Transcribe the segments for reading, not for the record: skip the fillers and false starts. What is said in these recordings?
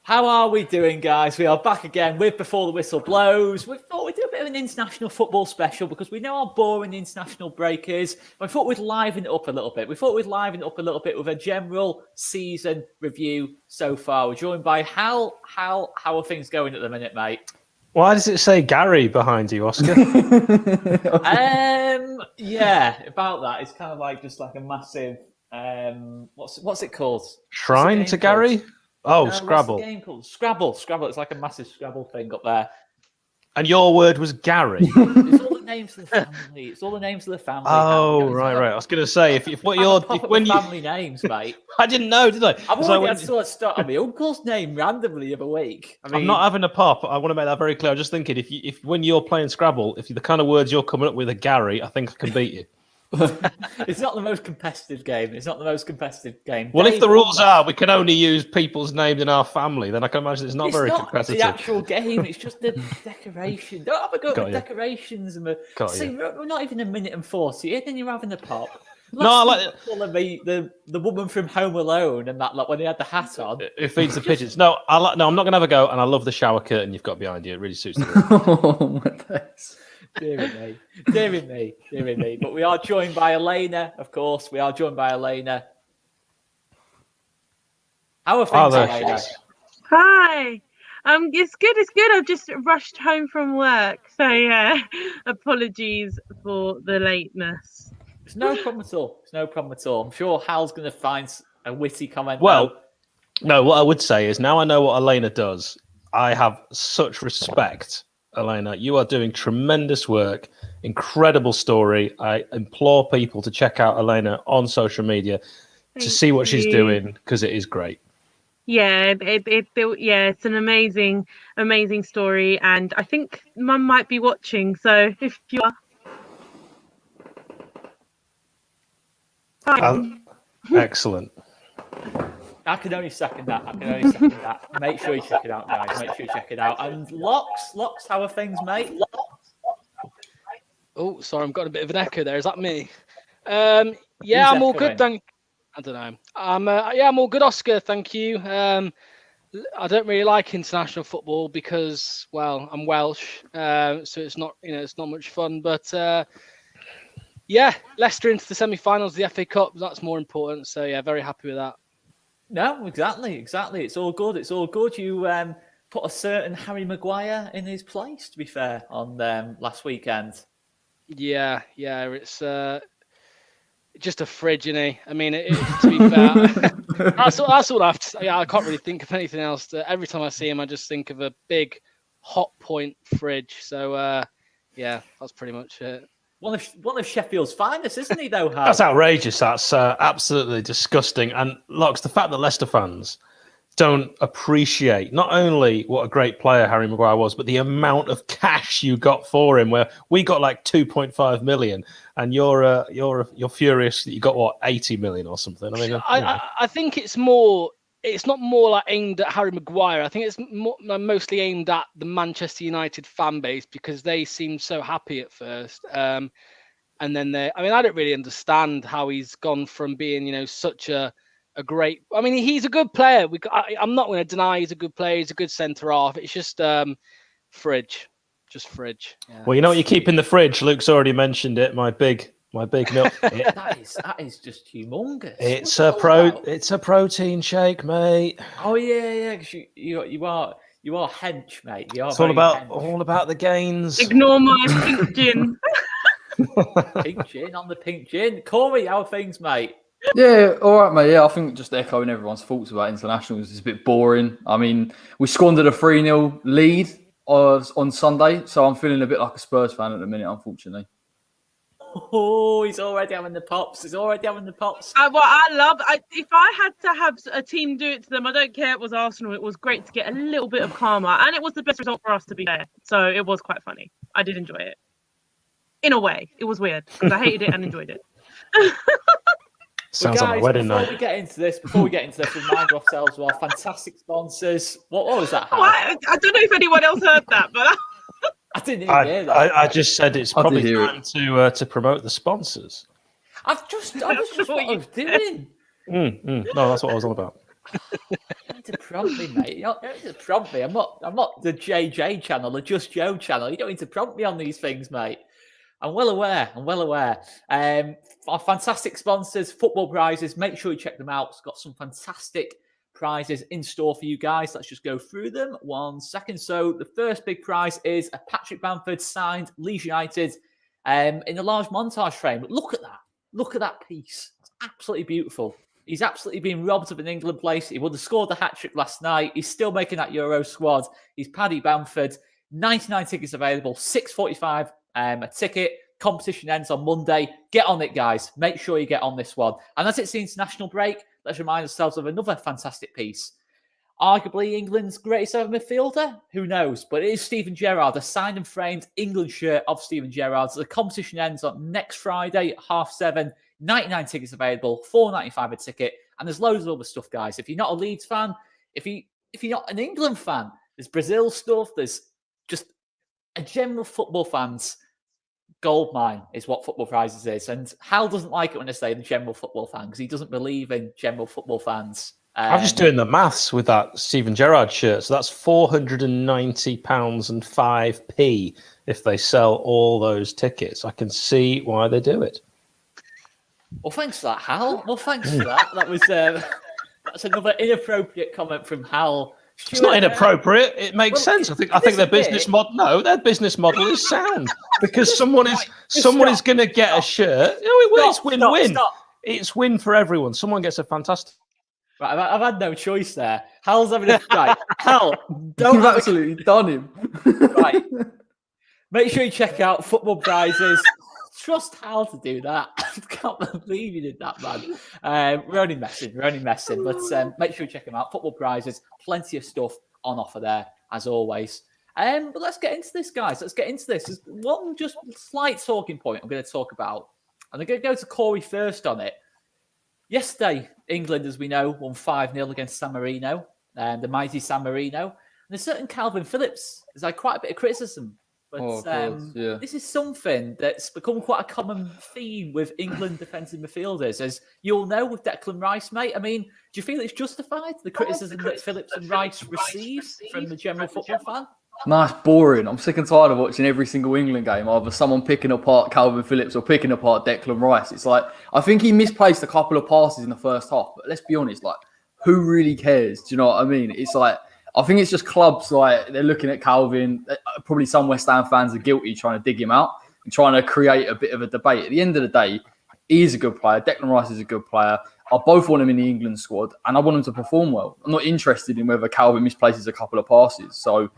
How are we doing, guys? We are back again with Before the Whistle Blows. We thought we'd do a bit of an international football special because we know how boring the international break is. We thought we'd liven it up a little bit. With a general season review so far. We're joined by Hal. Hal, how are things going at the minute, mate? Why does it say Gary behind you, Oscar? Yeah, about that. It's kind of like just like a massive what's it called? Shrine to Gary? Oh, No, Scrabble. What's the game called? Scrabble. It's like a massive Scrabble thing up there. And your word was Gary. It's all the names of the family. Oh, right. I was going to say family names, mate. I didn't know, did I? I've already had to start on my uncle's name randomly the other week. I'm not having a pop. I want to make that very clear. I'm just thinking, if when you're playing Scrabble, if the kind of words you're coming up with are Gary, I think I can beat you. It's not the most competitive game. Well, if the rules are we can only use people's names in our family, then I can imagine it's not very competitive. It's the actual game. It's just the decoration. Don't have a go at the decorations. We're not even a minute and 40 in, and you're having a pop. No, I like the woman from Home Alone and that, like when he had the hat on. Who feeds the pigeons? No, I'm not going to have a go. And I love the shower curtain you've got behind you. It really suits the room. Dear me. But we are joined by Elena, of course. How are things, Elena? Hi. It's good. I've just rushed home from work. So, yeah, apologies for the lateness. It's no problem at all. I'm sure Hal's going to find a witty comment. Well, no, what I would say is now I know what Elena does. I have such respect. Elena, you are doing tremendous work, incredible story. I implore people to check out Elena on social media to see what she's doing because it is great. Yeah, it's an amazing story, and I think Mum might be watching. So if you are, excellent. I can only second that. Make sure you check it out, guys. And Locks, how are things, mate? Oh, sorry, I've got a bit of an echo there. Is that me? I'm all good. I don't know. I'm all good, Oscar. Thank you. I don't really like international football because, well, I'm Welsh, so it's not much fun. But Leicester into the semi-finals of the FA Cup. That's more important. So yeah, very happy with that. No, exactly. It's all good. You put a certain Harry Maguire in his place, to be fair, on last weekend. Yeah, it's just a fridge, isn't he? I mean, to be fair, that's all I have to say. Yeah, I can't really think of anything else. Every time I see him, I just think of a big hot point fridge. So, that's pretty much it. One of Sheffield's finest, isn't he, though, Hal? That's outrageous. That's absolutely disgusting. And, Locks, the fact that Leicester fans don't appreciate not only what a great player Harry Maguire was, but the amount of cash you got for him, where we got like 2.5 million, and you're furious that you got, 80 million or something. I mean, I think it's not more like aimed at Harry Maguire. I think it's mostly aimed at the Manchester United fan base because they seemed so happy at first. And then I don't really understand how he's gone from being, such a great. I mean, he's a good player. I'm not going to deny he's a good player. He's a good centre half. It's just fridge. Yeah. Well, you know what you keep in the fridge? Luke's already mentioned it. My big milk. That is just humongous. It's a protein shake, mate. Oh yeah. Because you are hench, mate. It's all about the gains. Ignore my pink gin. Pink gin on the pink gin. Corey, how are things, mate? Yeah, all right, mate. Yeah, I think just echoing everyone's thoughts about internationals is a bit boring. I mean, we squandered a 3-0 lead on Sunday, so I'm feeling a bit like a Spurs fan at the minute, unfortunately. Oh, he's already having the pops. What I love, if I had to have a team do it to them, I don't care it was Arsenal, it was great to get a little bit of karma. And it was the best result for us, to be fair. So it was quite funny. I did enjoy it. In a way. It was weird because I hated it and enjoyed it. Sounds like a wedding night. Before we get into this, remind ourselves of our fantastic sponsors. What was that? I don't know if anyone else heard that, but I didn't even hear that. I just said it's probably time to promote the sponsors. That was just what I was doing. No, that's what I was on about. To prompt me, mate. You don't need to prompt me. I'm not the JJ channel, the Just Joe channel. You don't need to prompt me on these things, mate. I'm well aware. Our fantastic sponsors, Football Prizes. Make sure you check them out. It's got some fantastic prizes in store for you guys. Let's just go through them 1 second. So the first big prize is a Patrick Bamford signed Leeds United in a large montage frame. Look at that. Look at that piece. It's absolutely beautiful. He's absolutely been robbed of an England place. He would have scored the hat-trick last night. He's still making that Euro squad. He's Paddy Bamford. 99 tickets available, $6.45 a ticket. Competition ends on Monday. Get on it, guys. Make sure you get on this one. And as it's the international break, let's remind ourselves of another fantastic piece. Arguably England's greatest ever midfielder? Who knows? But it is Steven Gerrard, a signed and framed England shirt of Steven Gerrard. So the competition ends on next Friday at 7:30. 99 tickets available, $4.95 a ticket. And there's loads of other stuff, guys. If you're not a Leeds fan, if you're not an England fan, there's Brazil stuff. There's just a general football fans goldmine is what Football Prizes is. And Hal doesn't like it when I say the general football fan because he doesn't believe in general football fans. I'm just doing the maths with that Steven Gerrard shirt. So that's £490.05 if they sell all those tickets. I can see why they do it. Well, thanks for that, Hal. Well, thanks for that. That was that's another inappropriate comment from Hal. It's not inappropriate. It makes sense. I think their business model. No, their business model is sound because someone is going to get a shirt. It's win-win. It's win for everyone. Someone gets a fantastic. Right, I've had no choice there. Hal's having a right. Hal, don't You've absolutely done him. Right. Make sure you check out Football Prizes. Trust Hal to do that. I can't believe you did that, man. We're only messing. But make sure you check them out. Football Prizes, plenty of stuff on offer there, as always. But let's get into this, guys. Let's get into this. There's one just slight talking point I'm going to talk about. And I'm going to go to Corey first on it. Yesterday, England, as we know, won 5-0 against San Marino, the mighty San Marino. And a certain Calvin Phillips has had quite a bit of criticism. But this is something that's become quite a common theme with England defensive midfielders. As you'll know with Declan Rice, mate, I mean, do you feel it's justified, the criticism that Phillips and Rice receive from the general football fan? No, it's boring. I'm sick and tired of watching every single England game, either someone picking apart Calvin Phillips or picking apart Declan Rice. It's like, I think he misplaced a couple of passes in the first half, but let's be honest, like, who really cares? Do you know what I mean? It's like, I think it's just clubs, like, they're looking at Calvin. Probably some West Ham fans are guilty trying to dig him out and trying to create a bit of a debate. At the end of the day, he is a good player. Declan Rice is a good player. I both want him in the England squad, and I want him to perform well. I'm not interested in whether Calvin misplaces a couple of passes. So,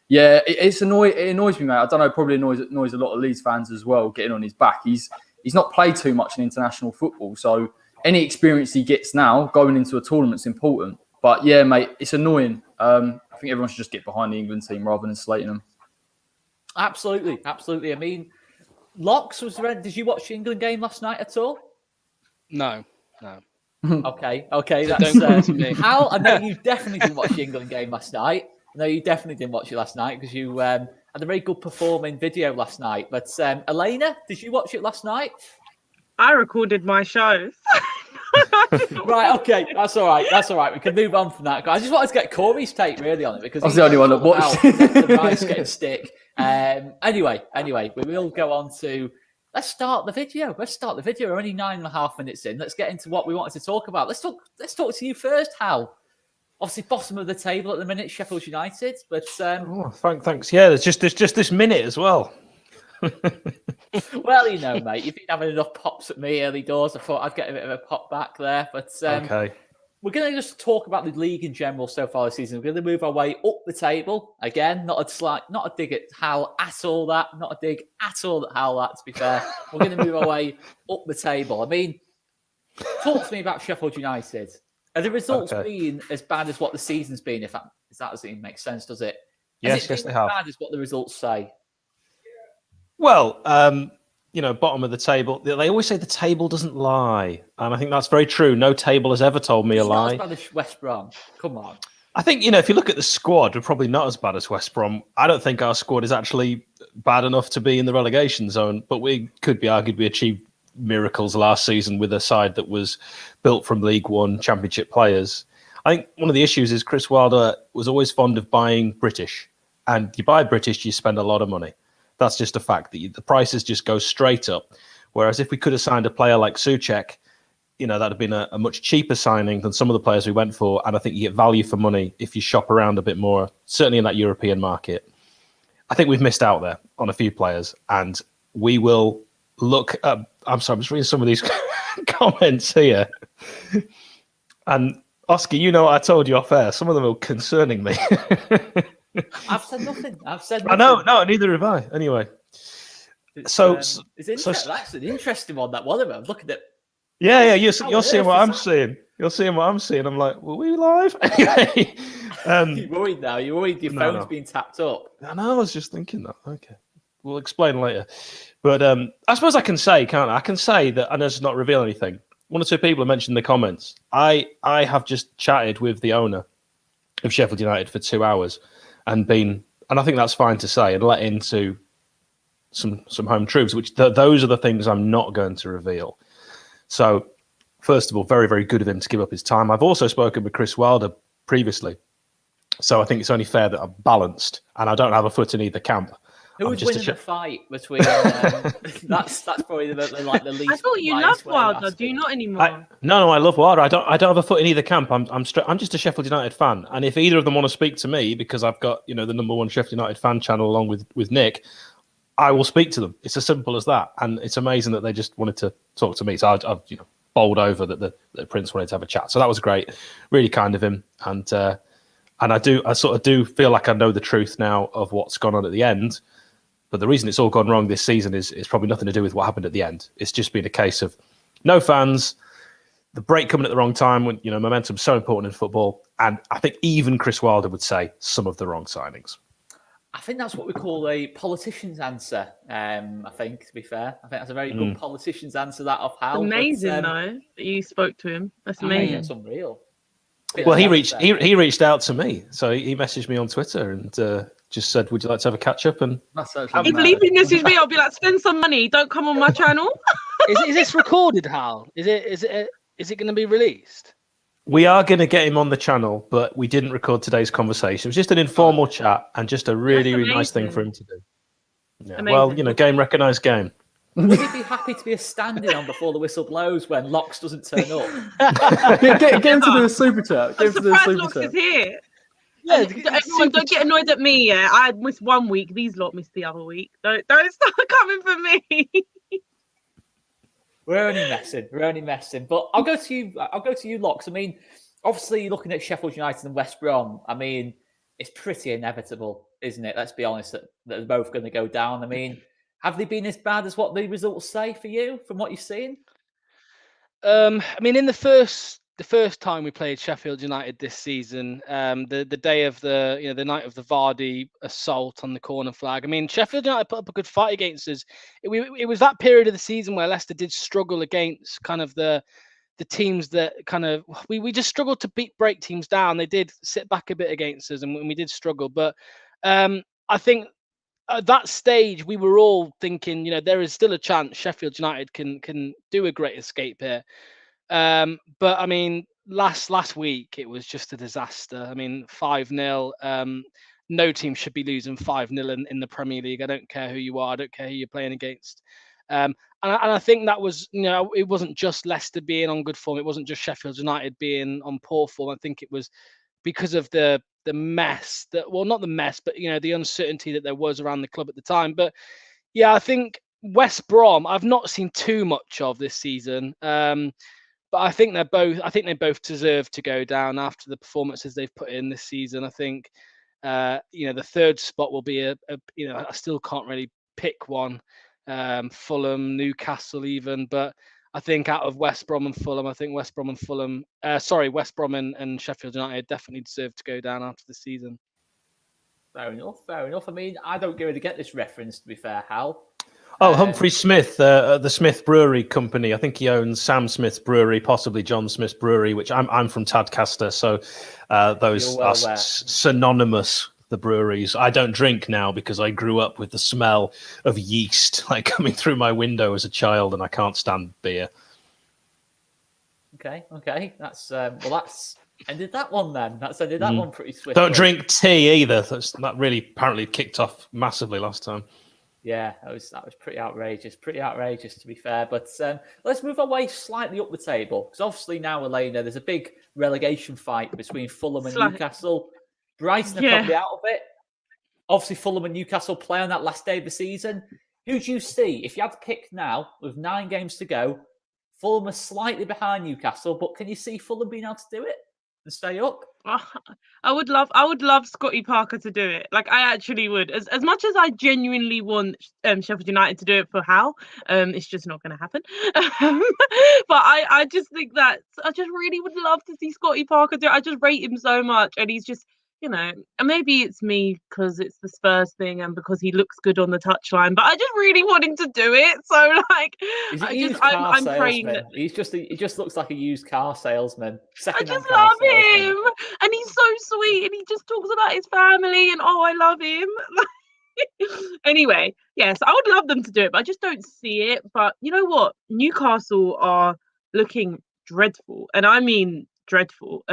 yeah, it annoys me, mate. I don't know, probably annoys a lot of Leeds fans as well, getting on his back. He's not played too much in international football, so any experience he gets now going into a tournament's important. But yeah, mate, it's annoying. I think everyone should just get behind the England team rather than slating them. Absolutely. I mean, Locks, did you watch the England game last night at all? No. Okay. That's Hal, I know you definitely didn't watch the England game last night. No, you definitely didn't watch it last night because you had a very good performing video last night. But Elena, did you watch it last night? I recorded my shows. Right, okay, that's all right. We can move on from that. I just wanted to get Corey's take really on it because I was the only one that watched. The Rice getting stick. Anyway, we will go on to. Let's start the video. We're only 9.5 minutes in. Let's get into what we wanted to talk about. Let's talk to you first, Hal. Obviously, bottom of the table at the minute, Sheffield United. But thanks. Yeah, there's just this minute as well. Well, mate, you've been having enough pops at me early doors. I thought I'd get a bit of a pop back there. But okay. We're going to just talk about the league in general so far this season. We're going to move our way up the table. Again, not a dig at Hal at all that. Not a dig at all at Hal that, to be fair. We're going to move our way up the table. I mean, talk to me about Sheffield United. Are the results been as bad as what the season's been? If that doesn't even make sense, does it? Yes, they have. As bad as what the results say. Well, bottom of the table. They always say the table doesn't lie, and I think that's very true. No table has ever told me a lie. Not as bad as West Brom. Come on. I think if you look at the squad, we're probably not as bad as West Brom. I don't think our squad is actually bad enough to be in the relegation zone, but we could be argued we achieved miracles last season with a side that was built from League One Championship players. I think one of the issues is Chris Wilder was always fond of buying British, and you buy British, you spend a lot of money. That's just a fact. The prices just go straight up. Whereas if we could have signed a player like Souček, that'd have been a much cheaper signing than some of the players we went for. And I think you get value for money if you shop around a bit more, certainly in that European market. I think we've missed out there on a few players, and we will look up. I'm sorry, I'm just reading some of these comments here. And Oscar, what I told you off air. Some of them are concerning me. I've said nothing. I know, no, neither have I. Anyway. It's that's an interesting one, that one of them. Look at it. Yeah, you're seeing what I'm seeing. You're seeing what I'm seeing. I'm like, were we live? Anyway, you're worried now. You're worried your phone's being tapped up. I know. I was just thinking that. Okay, we'll explain later. But I suppose I can say, can't I? I can say that, and does not reveal anything. One or two people have mentioned in the comments. I have just chatted with the owner of Sheffield United for 2 hours, and I think that's fine to say, and let into some home truths, which those are the things I'm not going to reveal. So, first of all, very, very good of him to give up his time. I've also spoken with Chris Wilder previously, so I think it's only fair that I'm balanced, and I don't have a foot in either camp. Who would win in a fight between? That's probably the least. I thought you loved Wilder. Do you not anymore? No, I love Wilder. I don't have a foot in either camp. I'm just a Sheffield United fan, and if either of them want to speak to me, because I've got the #1 Sheffield United fan channel along with Nick, I will speak to them. It's as simple as that, and it's amazing that they just wanted to talk to me. So I've bowled over that Prince wanted to have a chat. So that was great, really kind of him, and I sort of do feel like I know the truth now of what's gone on at the end. But the reason it's all gone wrong this season is probably nothing to do with what happened at the end. It's just been a case of no fans, the break coming at the wrong time when momentum's so important in football, and I think even Chris Wilder would say some of the wrong signings. I think that's what we call a politician's answer. I think, to be fair, I think that's a very good politician's answer. That of Hal. Amazing, though, that you spoke to him. That's amazing. It's unreal. Well, he reached out to me, so he messaged me on Twitter and just said, "Would you like to have a catch up?" And if Leafy messaged me, I'll be like, "Spend some money. Don't come on my channel." Is this recorded, Hal? Is it going to be released? We are going to get him on the channel, but we didn't record today's conversation. It was just an informal chat and just a really, really nice thing for him to do. Yeah. Well, game recognised game. Would he be happy to be a standing on before the whistle blows when Locks doesn't turn up? get him to do a super chat. I'm surprised Locks is here. Yeah, everyone, don't get annoyed at me. Yeah, I missed 1 week. These lot missed the other week. Don't start coming for me. We're only messing. But I'll go to you, Locks. I mean, obviously, looking at Sheffield United and West Brom, I mean, it's pretty inevitable, isn't it? Let's be honest, that they're both going to go down. I mean, have they been as bad as what the results say for you from what you've seen? I mean, in the first time we played Sheffield United this season, the day of the night of the Vardy assault on the corner flag. I mean, Sheffield United put up a good fight against us. It was that period of the season where Leicester did struggle against kind of the teams that kind of we just struggled to break teams down. They did sit back a bit against us, and we did struggle. But I think at that stage we were all thinking, there is still a chance Sheffield United can do a great escape here. But I mean, last week it was just a disaster. I mean, 5-0. No team should be losing 5-0 in the Premier League. I don't care who you are. I don't care who you're playing against. And I think that was, it wasn't just Leicester being on good form. It wasn't just Sheffield United being on poor form. I think it was because of the mess not the mess, but the uncertainty that there was around the club at the time. But yeah, I think West Brom I've not seen too much of this season. But I think they both deserve to go down after the performances they've put in this season. I think, the third spot will be I still can't really pick one. Fulham, Newcastle, even, but I think out of West Brom and Fulham, I think West Brom and Sheffield United definitely deserve to go down after the season. Fair enough. I mean, I don't really get this reference, to be fair, Hal. Oh, Humphrey Smith, the Smith Brewery Company. I think he owns Sam Smith's Brewery, possibly John Smith's Brewery, which I'm from Tadcaster, so those are synonymous, the breweries. I don't drink now because I grew up with the smell of yeast coming through my window as a child, and I can't stand beer. Okay. That's Ended that one then. That's ended that one pretty swiftly. Don't drink tea either. That really apparently kicked off massively last time. Yeah, that was pretty outrageous. Pretty outrageous, to be fair. But let's move our way slightly up the table, because obviously now, Elena, there's a big relegation fight between Fulham and Newcastle. Brighton are probably out of it. Obviously, Fulham and Newcastle play on that last day of the season. Who do you see if you had to pick now with 9 games to go? Fulham are slightly behind Newcastle, but can you see Fulham being able to do it and stay up? I would love Scotty Parker to do it. Like, I actually would. As much as I genuinely want Sheffield United to do it for Hal, it's just not going to happen. But I just think that I just really would love to see Scotty Parker do it. I just rate him so much, and he's just, you know, and maybe it's me because it's the Spurs thing and because he looks good on the touchline, but I just really want him to do it. So, like, I'm praying that he just looks like a used car salesman. I just love him, and he's so sweet, and he just talks about his family, and I love him. Anyway, yes, I would love them to do it, but I just don't see it. But you know what? Newcastle are looking dreadful, and I mean dreadful.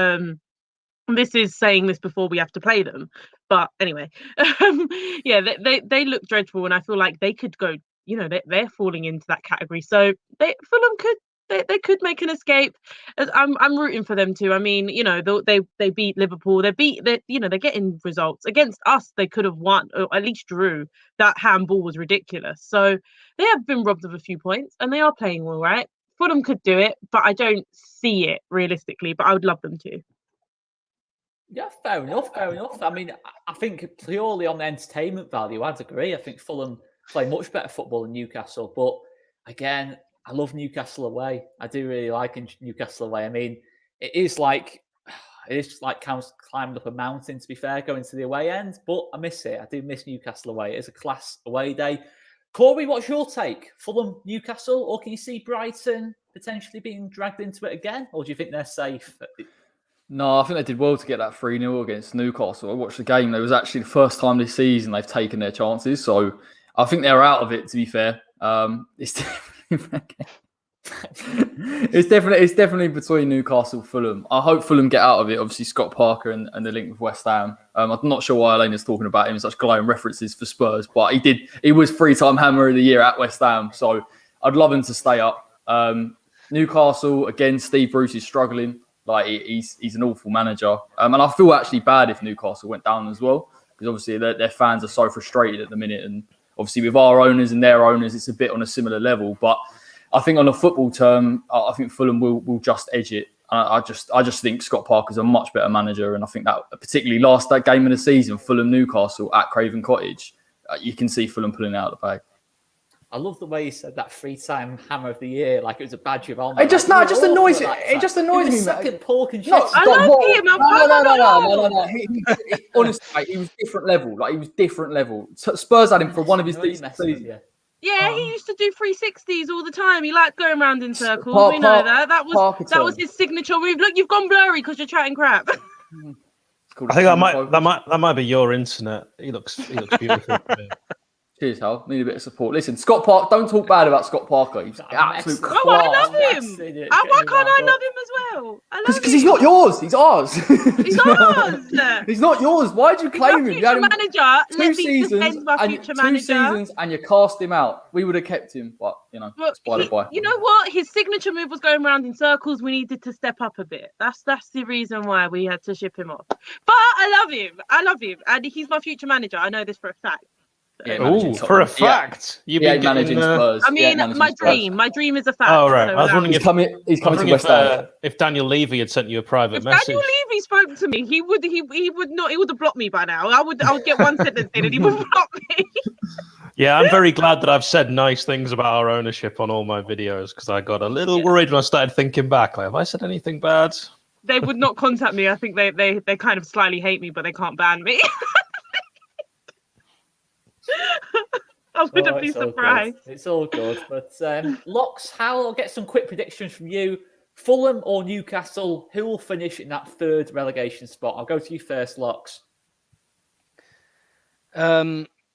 This is saying this before we have to play them, but anyway, yeah, they look dreadful, and I feel like they could go. You know, they're falling into that category. So Fulham could make an escape. I'm rooting for them too. I mean, you know, they beat Liverpool. They're getting results against us. They could have won or at least drew. That handball was ridiculous. So they have been robbed of a few points, and they are playing all right. Fulham could do it, but I don't see it realistically. But I would love them to. Yeah, fair enough. I mean, I think purely on the entertainment value, I'd agree. I think Fulham play much better football than Newcastle. But again, I love Newcastle away. I do really like Newcastle away. I mean, it is like climbing up a mountain, to be fair, going to the away end. But I miss it. I do miss Newcastle away. It's a class away day. Corey, what's your take? Fulham, Newcastle, or can you see Brighton potentially being dragged into it again? Or do you think they're safe? No, I think they did well to get that 3-0 against Newcastle. I watched the game. It was actually the first time this season they've taken their chances. So I think they're out of it, to be fair. It's definitely between Newcastle and Fulham. I hope Fulham get out of it. Obviously, Scott Parker and the link with West Ham. I'm not sure why Elena's talking about him in such glowing references for Spurs, but he was 3-time Hammer of the Year at West Ham. So I'd love him to stay up. Newcastle, again, Steve Bruce is struggling. Like, he's an awful manager. And I feel actually bad if Newcastle went down as well, because obviously their fans are so frustrated at the minute. And obviously with our owners and their owners, it's a bit on a similar level. But I think on a football term, I think Fulham will just edge it. I just think Scott Parker's a much better manager. And I think that particularly that game of the season, Fulham-Newcastle at Craven Cottage, you can see Fulham pulling out of the bag. I love the way you said that 3-time Hammer of the Year, like it was a badge of honour. It just annoys me. It just annoys me, second Paul can No, I love him. No. Honestly, mate, he was different level. Like, he was different level. Spurs had him for one of his decent seasons. Yeah, he used to do 360s all the time. He liked going around in circles. We know that. That was his signature move. Look, you've gone blurry because you're chatting crap. I think that might be your internet. He looks beautiful. Cheers, Hal. Need a bit of support. Listen, Scott Parker. Don't talk bad about Scott Parker. He's absolute class. Oh, I love him. Why can't I love him as well? Because he's not yours. He's ours. He's ours. He's not yours. Why'd you claim him? You had him manager. Two seasons, and you cast him out. We would have kept him, but you know, you know what? His signature move was going around in circles. We needed to step up a bit. That's the reason why we had to ship him off. But I love him, and he's my future manager. I know this for a fact. For a fact, you've been managing Spurs. I mean, my dream is a fact. Oh right, so I was wondering he's coming to West Ham. If Daniel Levy had sent you a private message. Daniel Levy spoke to me, he would have blocked me by now. I would get one sentence in and he would block me. Yeah, I'm very glad that I've said nice things about our ownership on all my videos, because I got a little worried when I started thinking back. Like, have I said anything bad? They would not contact me. I think they kind of slightly hate me, but they can't ban me. I wouldn't be surprised. It's all good. But Locks, Hal, I'll get some quick predictions from you. Fulham or Newcastle, who will finish in that third relegation spot? I'll go to you first, Locks.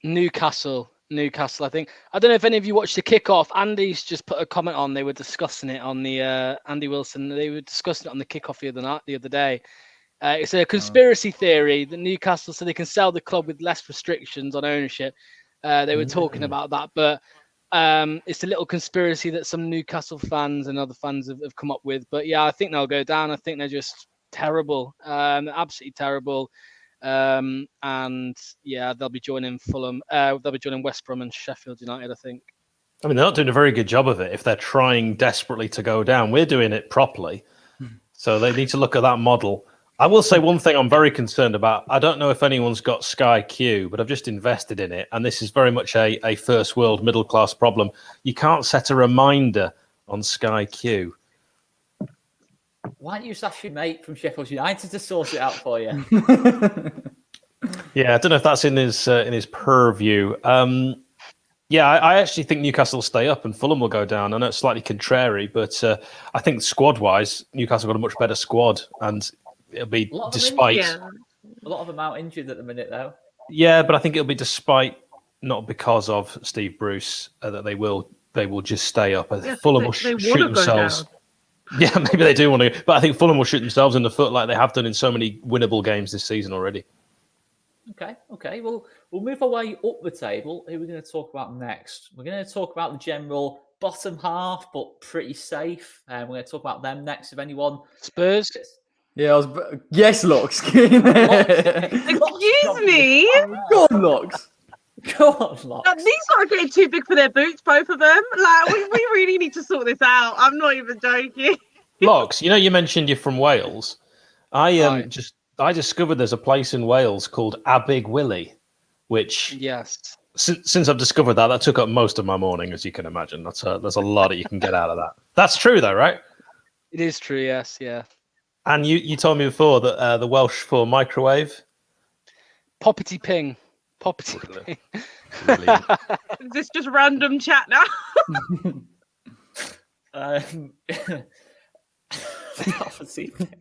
Newcastle. Newcastle, I think. I don't know if any of you watched the kickoff. Andy's just put a comment on. They were discussing it on the Andy Wilson. They were discussing it on the kickoff the other day. It's a conspiracy theory that Newcastle so they can sell the club with less restrictions on ownership. They were talking about that, but it's a little conspiracy that some Newcastle fans and other fans have come up with. But yeah, I think they'll go down. I think they're just terrible, absolutely terrible. And yeah, they'll be joining Fulham. They'll be joining West Brom and Sheffield United, I think. I mean, they're not doing a very good job of it if they're trying desperately to go down. We're doing it properly. So they need to look at that model. I will say one thing I'm very concerned about. I don't know if anyone's got Sky Q, but I've just invested in it. And this is very much a first world middle class problem. You can't set a reminder on Sky Q. Why don't you just ask your mate from Sheffield United to sort it out for you? Yeah, I don't know if that's in his purview. Yeah, I actually think Newcastle will stay up and Fulham will go down. I know it's slightly contrary, but I think squad-wise, Newcastle got a much better squad, and it'll be despite... A lot of them out injured at the minute, though. Yeah, but I think it'll be despite, not because of Steve Bruce, that they will just stay up. Fulham will shoot themselves. Yeah, maybe they do want to, but I think Fulham will shoot themselves in the foot like they have done in so many winnable games this season already. Okay. Well, we'll move our way up the table. Who are we going to talk about next? We're going to talk about the general bottom half, but pretty safe. We're going to talk about them next. If anyone... Spurs? Yeah, yes, Locks. Excuse me? Go on, Locks. Go on, Locks. These are getting too big for their boots, both of them. Like, we really need to sort this out. I'm not even joking. Locks, you mentioned you're from Wales. I discovered there's a place in Wales called Abig Willie, which yes, since I've discovered that took up most of my morning, as you can imagine. There's a lot that you can get out of that. That's true, though, right? It is true. Yes, yeah. And you told me before that the Welsh for microwave, Poppity ping. Poppity ping. Is this just random chat now? Poppity ping.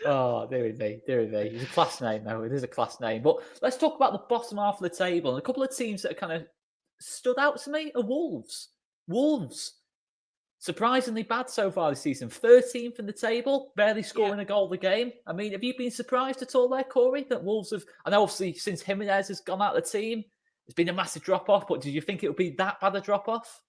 Oh, dear me. It's a class name, though. It is a class name. But let's talk about the bottom half of the table. And a couple of teams that have kind of stood out to me are Wolves. Surprisingly bad so far this season. 13th in the table, barely scoring a goal a game. I mean, have you been surprised at all there, Corey, that Wolves have... I know, obviously, since Jimenez has gone out of the team, it's been a massive drop-off, but did you think it would be that bad a drop-off?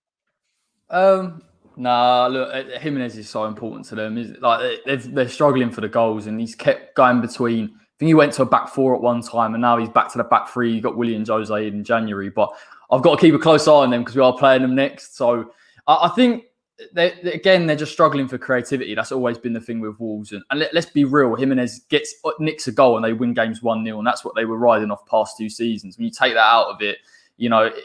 Nah, look, Jimenez is so important to them. Like they're struggling for the goals, and he's kept going between. I think he went to a back four at one time, and now he's back to the back three. You got Willian Jose in January, but I've got to keep a close eye on them because we are playing them next. So I think they're just struggling for creativity. That's always been the thing with Wolves. And let's be real, Jimenez nicks a goal and they win games 1-0, and that's what they were riding off past 2 seasons. When you take that out of it,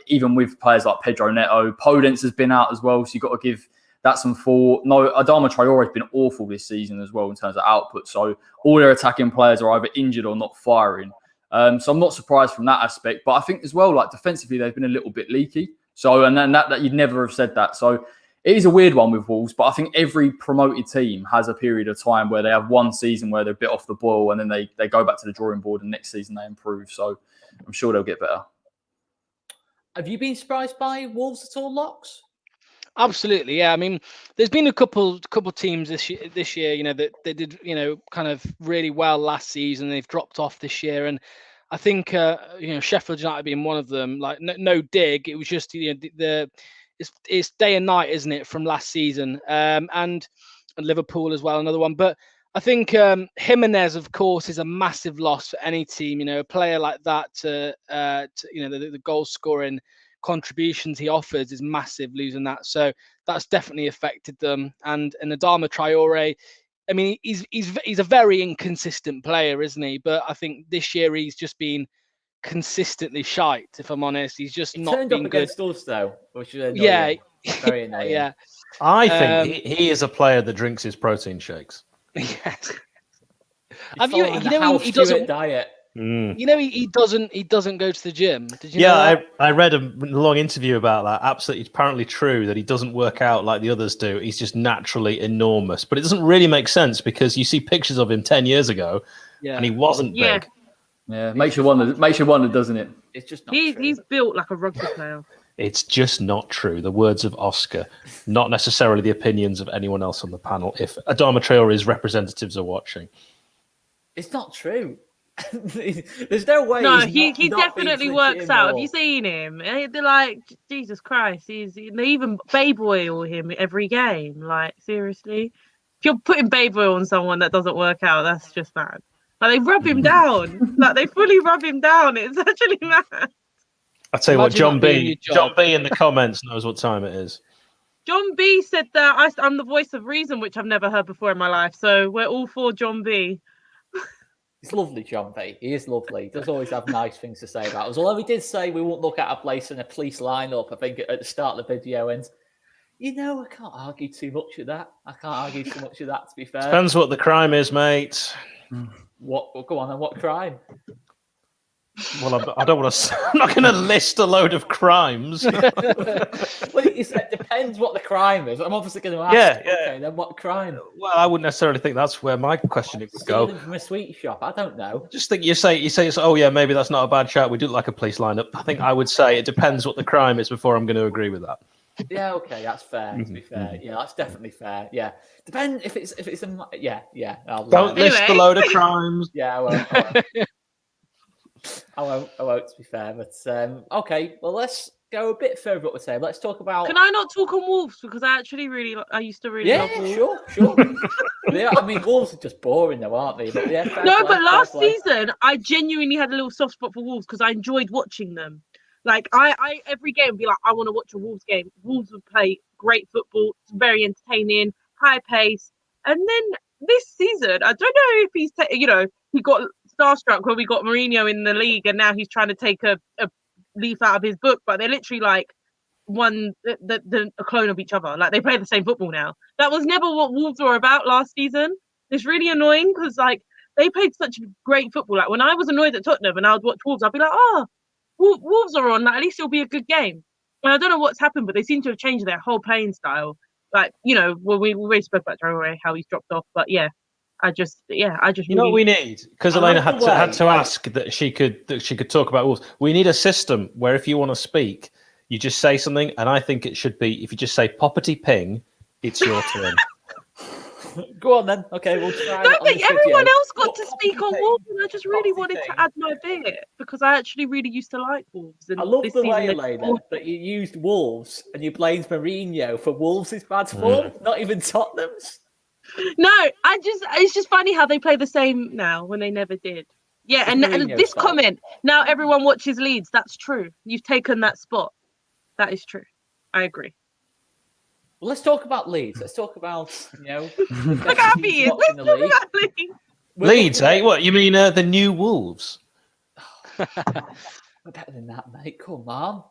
even with players like Pedro Neto, Podence has been out as well, so you've got to give that some thought. No, Adama Traore has been awful this season as well in terms of output. So all their attacking players are either injured or not firing. So I'm not surprised from that aspect. But I think as well, like defensively, they've been a little bit leaky. So, and then that you'd never have said that. So it is a weird one with Wolves, but I think every promoted team has a period of time where they have one season where they're a bit off the boil, and then they go back to the drawing board, and next season they improve. So I'm sure they'll get better. Have you been surprised by Wolves at all, Locks? Absolutely, yeah. I mean, there's been a couple teams this year, that they did, kind of really well last season. They've dropped off this year, and I think, Sheffield United being one of them. Like, no dig, it was just it's day and night, isn't it, from last season? And Liverpool as well, another one. But I think Jimenez, of course, is a massive loss for any team. A player like that, the goal scoring contributions he offers is massive, losing that. So that's definitely affected them. And Adama Traore, I mean, he's a very inconsistent player, isn't he? But I think this year he's just been consistently shite, if I'm honest. He's just not been turned up good. Against us, though, which is annoying. Very annoying. Yeah. I think he is a player that drinks his protein shakes. Yes. He doesn't diet. He doesn't go to the gym. Did you know that? I read a long interview about that. Absolutely, it's apparently true that he doesn't work out like the others do. He's just naturally enormous. But it doesn't really make sense because you see pictures of him 10 years ago and he wasn't big. Yeah, makes you wonder, doesn't it? It's just not true. He's built like a rugby player. It's just not true. The words of Oscar, not necessarily the opinions of anyone else on the panel. If Adama Traore's representatives are watching, It's not true. There's no way. No, he's he not definitely being works out. Have legit you seen him? They're like, Jesus Christ, they even babe oil him every game. Like, seriously? If you're putting babe oil on someone that doesn't work out, that's just mad. Like, they rub him down. Like, they fully rub him down. It's actually mad. I tell you what, Imagine John that being B. your John job. B. in the comments knows what time it is. John B said that I'm the voice of reason, which I've never heard before in my life. So we're all for John B. He's lovely, John B. He is lovely. He does always have nice things to say about us. Although he did say we won't look at a place in a police lineup, I think, at the start of the video. And, I can't argue too much of that. To be fair. Depends what the crime is, mate. What? Well, go on, and what crime? Well, I don't want to. I'm not going to list a load of crimes. Well, you said depends what the crime is. I'm obviously going to ask. Yeah. Okay, then what crime? Well, I wouldn't necessarily think that's where my questioning would go. Stealing from a sweet shop? I don't know. Just think you say it's, oh yeah, maybe that's not a bad shout. We do like a police lineup. I think I would say it depends what the crime is before I'm going to agree with that. Yeah, okay, that's fair. To be fair, yeah, that's definitely fair. Yeah, depend if it's a yeah. Don't list Anyway. a load of crimes. Yeah, I won't. To be fair, but okay. Well, let's go a bit further up the table. Let's talk about. Can I not talk on Wolves because I actually I used to really love Wolves. Sure. Yeah, I mean, Wolves are just boring, though, aren't they? But yeah, But last season I genuinely had a little soft spot for Wolves because I enjoyed watching them. Like I every game would be like, I want to watch a Wolves game. Wolves would play great football, it's very entertaining, high pace. And then this season, I don't know if he's he got starstruck when we got Mourinho in the league, and now he's trying to take a leaf out of his book. But they're literally like a clone of each other. Like they play the same football now. That was never what Wolves were about last season. It's really annoying because like they played such great football. Like when I was annoyed at Tottenham and I would watch Wolves, I'd be like, oh. Wolves are on. Like, at least it'll be a good game. And I don't know what's happened, but they seem to have changed their whole playing style. Like, well, we already spoke about Traore, how he's dropped off. But yeah, I just. You know what we need? Because Elena had to ask that she could talk about Wolves. We need a system where if you want to speak, you just say something, and I think it should be if you just say "poppity ping," it's your turn. Go on then. Okay, we'll try. I think everyone else got to speak on Wolves, and I just really wanted to add my bit because I actually really used to like Wolves. And I love this the way, season Elena, that you used Wolves and you blamed Mourinho for Wolves' bad form, not even Tottenham's. No, it's just funny how they play the same now when they never did. Yeah, and this comment, now everyone watches Leeds. That's true. You've taken that spot. That is true. I agree. Well, let's talk about Leeds. Let's talk about, Look how happy he is. Let's talk about Leeds. Leeds, eh? What, you mean the new Wolves? We're better than that, mate. Come on,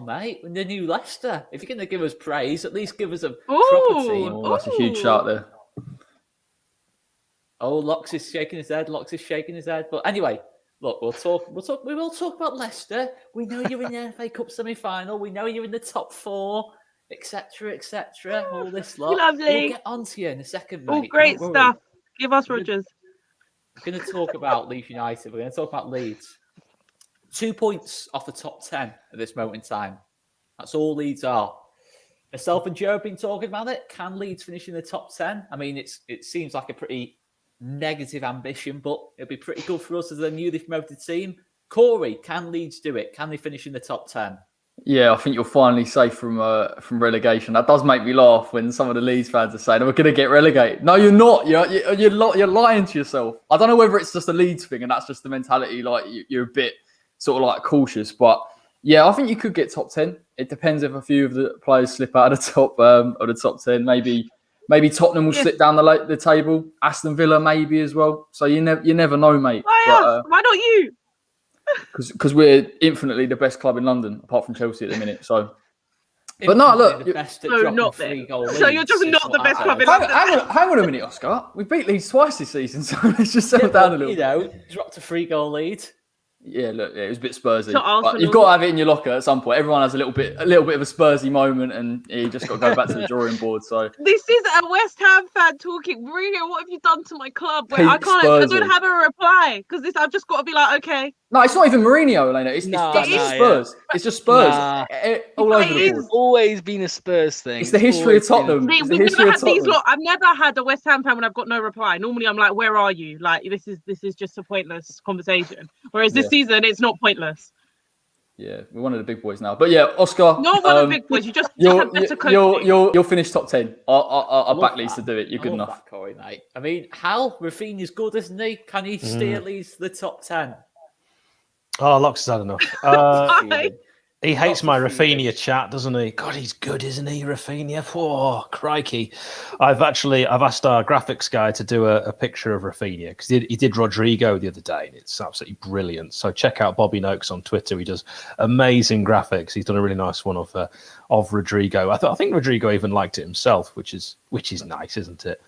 mate. We're the new Leicester. If you're going to give us praise, at least give us a proper team. Oh, that's a huge shout there. Oh, Lox is shaking his head. But anyway, look, we will talk about Leicester. We know you're in the FA Cup semi-final. We know you're in the top 4. Etc. All this lot. Lovely. We'll get on to you in a second, mate. All great stuff. Give us Rodgers. We're going to talk about Leeds United. We're going to talk about Leeds. 2 points off the top 10 at this moment in time. That's all Leeds are. Myself and Joe have been talking about it. Can Leeds finish in the top 10? I mean, it seems like a pretty negative ambition, but it'll be pretty good for us as a newly promoted team. Corey, can Leeds do it? Can they finish in the top 10? Yeah, I think you're finally safe from relegation. That does make me laugh when some of the Leeds fans are saying, "We're going to get relegated." No, you're not. You're lying to yourself. I don't know whether it's just a Leeds thing and that's just the mentality. Like you're a bit sort of like cautious, but yeah, I think you could get top 10. It depends if a few of the players slip out of the top 10. Maybe Tottenham will slip down the table. Aston Villa maybe as well. So you never know, mate. Why not you? Because we're infinitely the best club in London, apart from Chelsea at the minute. So, but no, look. So you're just not the best club in London. Hang on a minute, Oscar. We beat Leeds twice this season, so let's just settle down a little. Dropped a 3-goal lead. Yeah, look, it was a bit Spursy. To But Arsenal. you've got to have it in your locker at some point. Everyone has a little bit of a Spursy moment, and you just got to go back to the drawing board. So This is a West Ham fan talking. Mourinho, what have you done to my club? Where I Peak can't, I Spursy. don't have a reply because I've just got to be like, okay. no, it's not even Mourinho, Elena. It's Nah, just nah, Spurs. It's just Spurs Nah. all But over it the is. board. Always been a Spurs thing. It's the history of always been a- Tottenham. It's the We've history never of had these Tottenham. lot. I've never had a West Ham fan when I've got no reply. Normally, I'm like, "Where are you?" Like, this is just a pointless conversation. Whereas this Yeah. season, it's not pointless. Yeah, we're one of the big boys now. But yeah, Oscar. Not one of the big boys. You just have better coaching. You'll finish top 10. I love back Leeds that. to do it. You're I good love enough. that, Corey, mate. I mean, Hal, Rafinha's good, isn't he? Can he steer Leeds to the top 10? Oh, Locks has had enough. Why? He hates Lots my of Rafinha feelings. chat, doesn't he? God, he's good, isn't he, Rafinha? Oh, crikey. I've asked our graphics guy to do a picture of Rafinha because he did Rodrigo the other day, and it's absolutely brilliant. So check out Bobby Noakes on Twitter. He does amazing graphics. He's done a really nice one of Rodrigo. I think Rodrigo even liked it himself, which is nice, isn't it?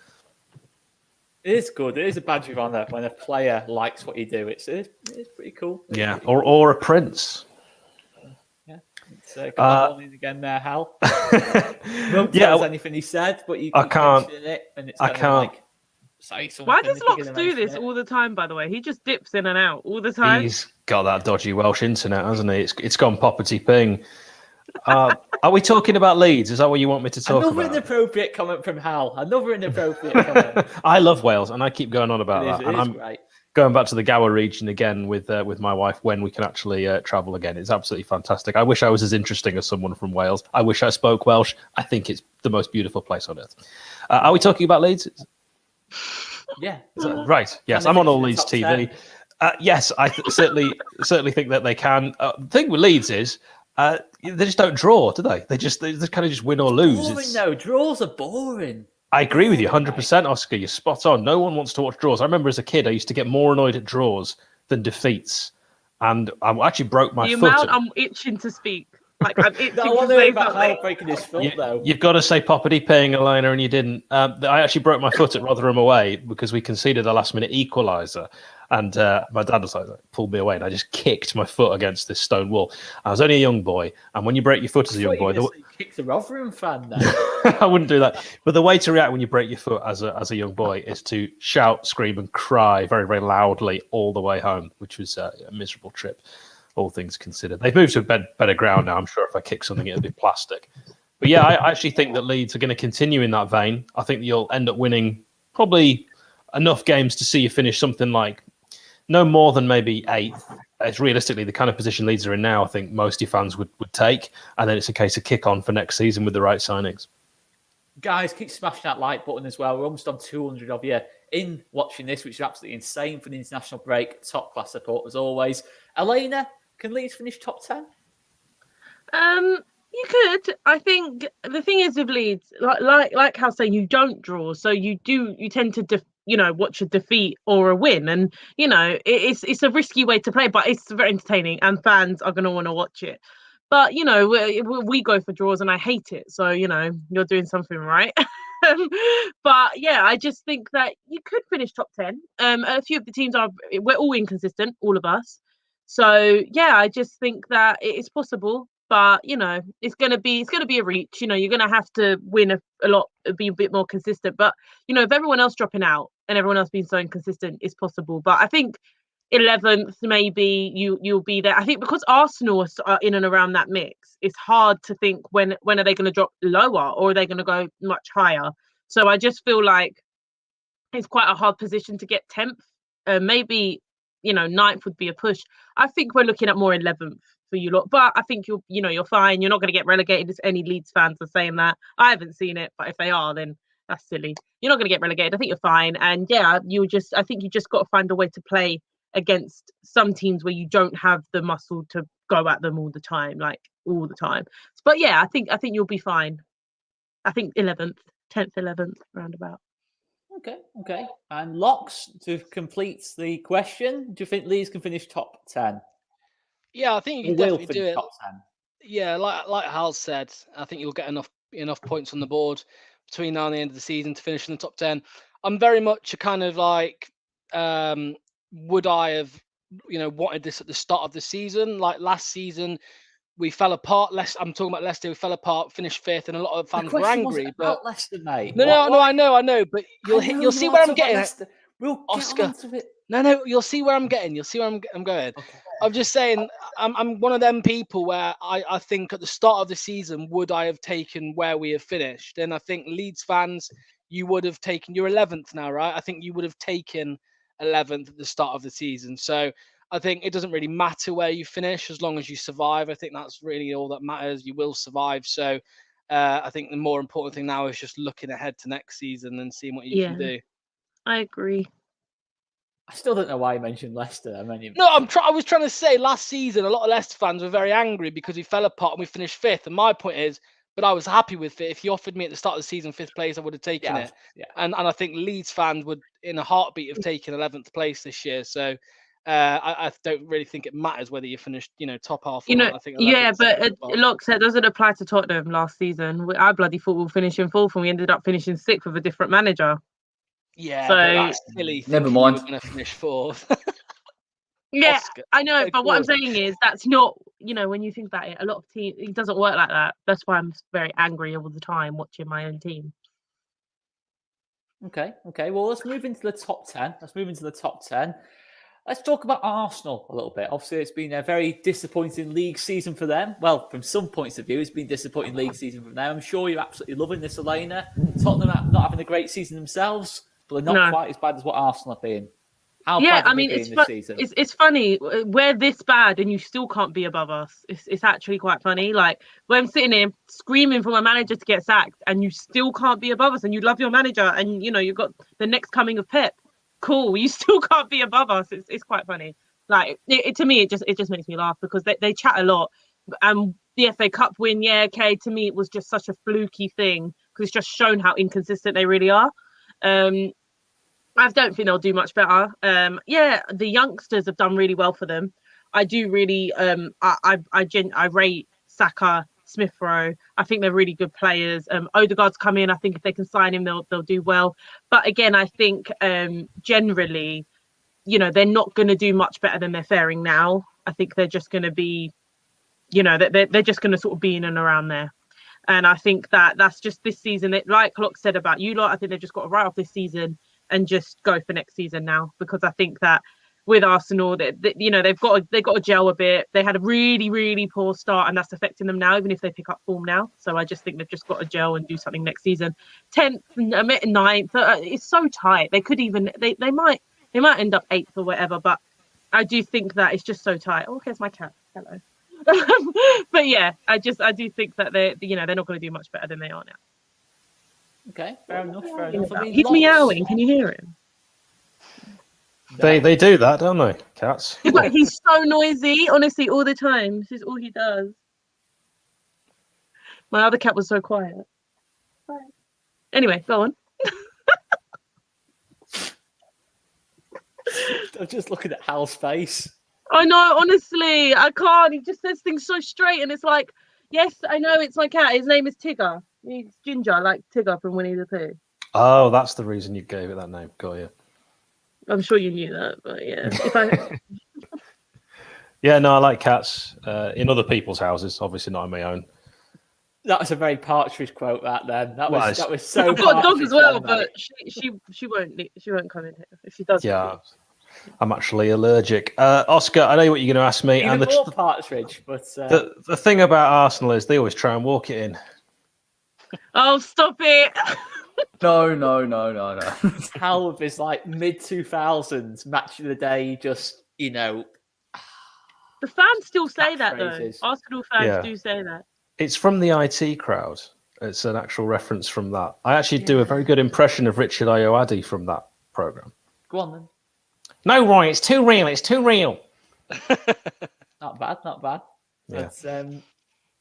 It is good. It is a badge of honour when a player likes what you do. It's pretty cool. It's Yeah, pretty cool. or a prince. Got that one in again there, Hal. Won't tell us anything he said, but you I keep can't- mentioning it, and it's I gonna, can't. like, say something. Why does if you're Locks gonna do mention this it. all the time? By the way, he just dips in and out all the time. He's got that dodgy Welsh internet, hasn't he? It's gone poppity ping. Are we talking about Leeds? Is that what you want me to talk Another about? inappropriate comment from Hal. Another inappropriate comment. I love Wales, and I keep going on about that. It And is I'm great. going back to the Gower region again with my wife when we can actually travel again. It's absolutely fantastic. I wish I was as interesting as someone from Wales. I wish I spoke Welsh. I think it's the most beautiful place on earth. Are we talking about Leeds? Yeah. Right. Yes, Can I'm they on all finish Leeds in the TV. top Yes, I certainly think that they can. The thing with Leeds is they just don't draw, do they? They just kind of just win or lose. Boring, though. Draws are boring. I agree with you 100%, Oscar. You're spot on. No one wants to watch draws. I remember as a kid, I used to get more annoyed at draws than defeats. And I actually broke my The foot. amount I'm itching to speak. Like, I'm itching I to wonder say about Hal something. breaking his foot, though. You've got to say Poppity paying Elena, and you didn't. I actually broke my foot at Rotherham away because we conceded a last-minute equaliser. And my dad was like, pulled me away, and I just kicked my foot against this stone wall. I was only a young boy, and when you break your foot as a young boy, Kicked a Rotherham fan, then. I wouldn't do that. But the way to react when you break your foot as a young boy is to shout, scream, and cry very, very loudly all the way home, which was a miserable trip, all things considered. They've moved to a better ground now. I'm sure if I kick something, it'll be plastic. But yeah, I actually think that Leeds are going to continue in that vein. I think that you'll end up winning probably enough games to see you finish something like no more than maybe 8th. It's realistically the kind of position Leeds are in now. I think most your fans would take, and then it's a case of kick on for next season with the right signings. Guys, keep smashing that like button as well. We're almost on 200 of you in watching this, which is absolutely insane for the international break. Top class support as always. Elena, can Leeds finish top 10? You could. I think the thing is with Leeds, like how saying you don't draw, so you tend to watch a defeat or a win, and it's a risky way to play, but it's very entertaining, and fans are going to want to watch it. But we go for draws, and I hate it. So you're doing something right. But yeah, I just think that you could finish top 10. A few of the teams we're all inconsistent, all of us. So yeah, I just think that it is possible. But it's gonna be a reach. You're gonna have to win a lot, be a bit more consistent. But if everyone else dropping out and everyone else being so inconsistent, it's possible. But I think 11th maybe you'll be there. I think because Arsenal are in and around that mix, it's hard to think when are they going to drop lower or are they going to go much higher. So I just feel like it's quite a hard position to get 10th. Maybe 9th would be a push. I think we're looking at more 11th for you lot, but I think you're fine. You're not going to get relegated. As any Leeds fans are saying that. I haven't seen it, but if they are, then that's silly. You're not going to get relegated. I think you're fine, and yeah, I think you just got to find a way to play against some teams where you don't have the muscle to go at them all the time. But yeah, I think you'll be fine. I think 11th, 10th, 11th, roundabout. Okay. And Locks, to complete the question, do you think Leeds can finish top 10? Yeah, I think you Or can will definitely finish do it. top 10? Yeah, like Hal said, I think you'll get enough points on the board between now and the end of the season to finish in the top 10. I'm very much a kind of like, would I have wanted this at the start of the season. Like last season, we fell apart. I'm talking about Leicester. We fell apart, finished fifth, and a lot of The fans were question angry. wasn't But about Leicester, mate. no, I know. But you'll see where I'm getting at. We'll Oscar. get onto it. No, you'll see where I'm getting. You'll see where I'm going. Okay. I'm just saying, I'm one of them people where I think at the start of the season, would I have taken where we have finished? And I think Leeds fans, you would have taken, you're 11th now, right? I think you would have taken 11th at the start of the season. So I think it doesn't really matter where you finish as long as you survive. I think that's really all that matters. You will survive. So I think the more important thing now is just looking ahead to next season and seeing what you can do. I agree. I still don't know why you mentioned Leicester. I mean, No, I was trying to say last season, a lot of Leicester fans were very angry because we fell apart and we finished fifth. And my point is, but I was happy with it. If you offered me at the start of the season 5th place, I would have taken it. Yeah. And I think Leeds fans would, in a heartbeat, have taken 11th place this year. So I don't really think it matters whether you finished, top half or not. I think 11th but Locke said doesn't apply to Tottenham last season. I bloody thought we'll finish in 4th, and we ended up finishing 6th with a different manager. Yeah, So, but that's silly. Never mind. We're going to finish 4th. Yeah, Oscar, I know, but what I'm saying is that's not, when you think about it, a lot of teams, it doesn't work like that. That's why I'm very angry all the time watching my own team. Okay. Well, let's move into the top 10. Let's talk about Arsenal a little bit. Obviously, it's been a very disappointing league season for them. Well, from some points of view, it's been a disappointing league season for them. I'm sure you're absolutely loving this, Elena. Tottenham not having a great season themselves, but they're not quite as bad as what Arsenal have been. How bad have they been this season? It's funny. We're this bad and you still can't be above us. It's actually quite funny. Like, when I'm sitting here screaming for my manager to get sacked and you still can't be above us and you love your manager and, you've got the next coming of Pep. Cool. You still can't be above us. It's quite funny. Like, to me, it just makes me laugh because they chat a lot. The FA Cup win, to me, it was just such a fluky thing because it's just shown how inconsistent they really are. I don't think they'll do much better. The youngsters have done really well for them. I do really. I rate Saka, Smith Rowe. I think they're really good players. Odegaard's come in. I think if they can sign him, they'll do well. But again, I think generally, they're not going to do much better than they're faring now. I think they're just going to be, they're just going to sort of be in and around there. And I think that's just this season. Like Locke said about you lot, I think they've just got to write off this season and just go for next season now, because I think that with Arsenal, they've got to gel a bit. They had a really, really poor start, and that's affecting them now, even if they pick up form now. So I just think they've just got to gel and do something next season. 10th, 9th, it's so tight. They could even they might end up 8th or whatever, but I do think that it's just so tight. Oh, here's my cat. Hello. But yeah, I do think that they're not going to do much better than they are now. Okay, fair enough. I mean, he's meowing. Can you hear him? They do that, don't they, cats? He's so noisy, honestly, all the time. This is all he does. My other cat was so quiet. Anyway, go on. I'm just looking at Hal's face. I know, honestly, I can't. He just says things so straight, and it's like, yes, I know it's my cat. His name is Tigger. He's ginger, like Tigger from Winnie the Pooh. Oh, that's the reason you gave it that name. Got you. I'm sure you knew that, but yeah. Yeah, no, I like cats in other people's houses, obviously not in my own. That was a very Partridge quote. That was so. I've got a dog as well, but she won't come in here if she does. Yeah, I'm actually allergic. Oscar, I know what you're going to ask me. Even more Partridge, but the thing about Arsenal is they always try and walk it in. Oh, stop it! No. Hal with his mid 2000s match of the day, just The fans still say that phrases. though. Arsenal fans do say that. It's from the IT crowd. It's an actual reference from that. I actually do a very good impression of Richard Ayoade from that program. Go on then. No, Roy, it's too real. It's too real. Not bad. Yeah. But,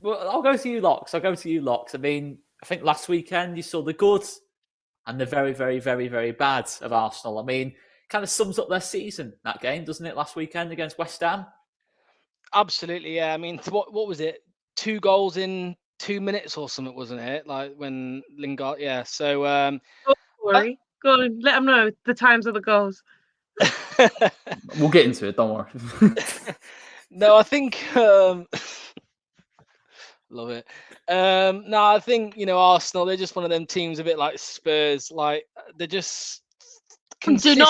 well, I'll go to you, Locks. I mean, I think last weekend you saw the good and the very, very, very, very bad of Arsenal. I mean, kind of sums up their season, that game, doesn't it, last weekend against West Ham? Absolutely, yeah. I mean, what was it? 2 goals in 2 minutes or something, wasn't it? Like when Lingard, yeah. So, Don't worry. Go on, let them know the times of the goals. We'll get into it. Don't worry. No, I think love it. No, I think Arsenal. They're just one of them teams, a bit like Spurs. Like they're just Do consistent.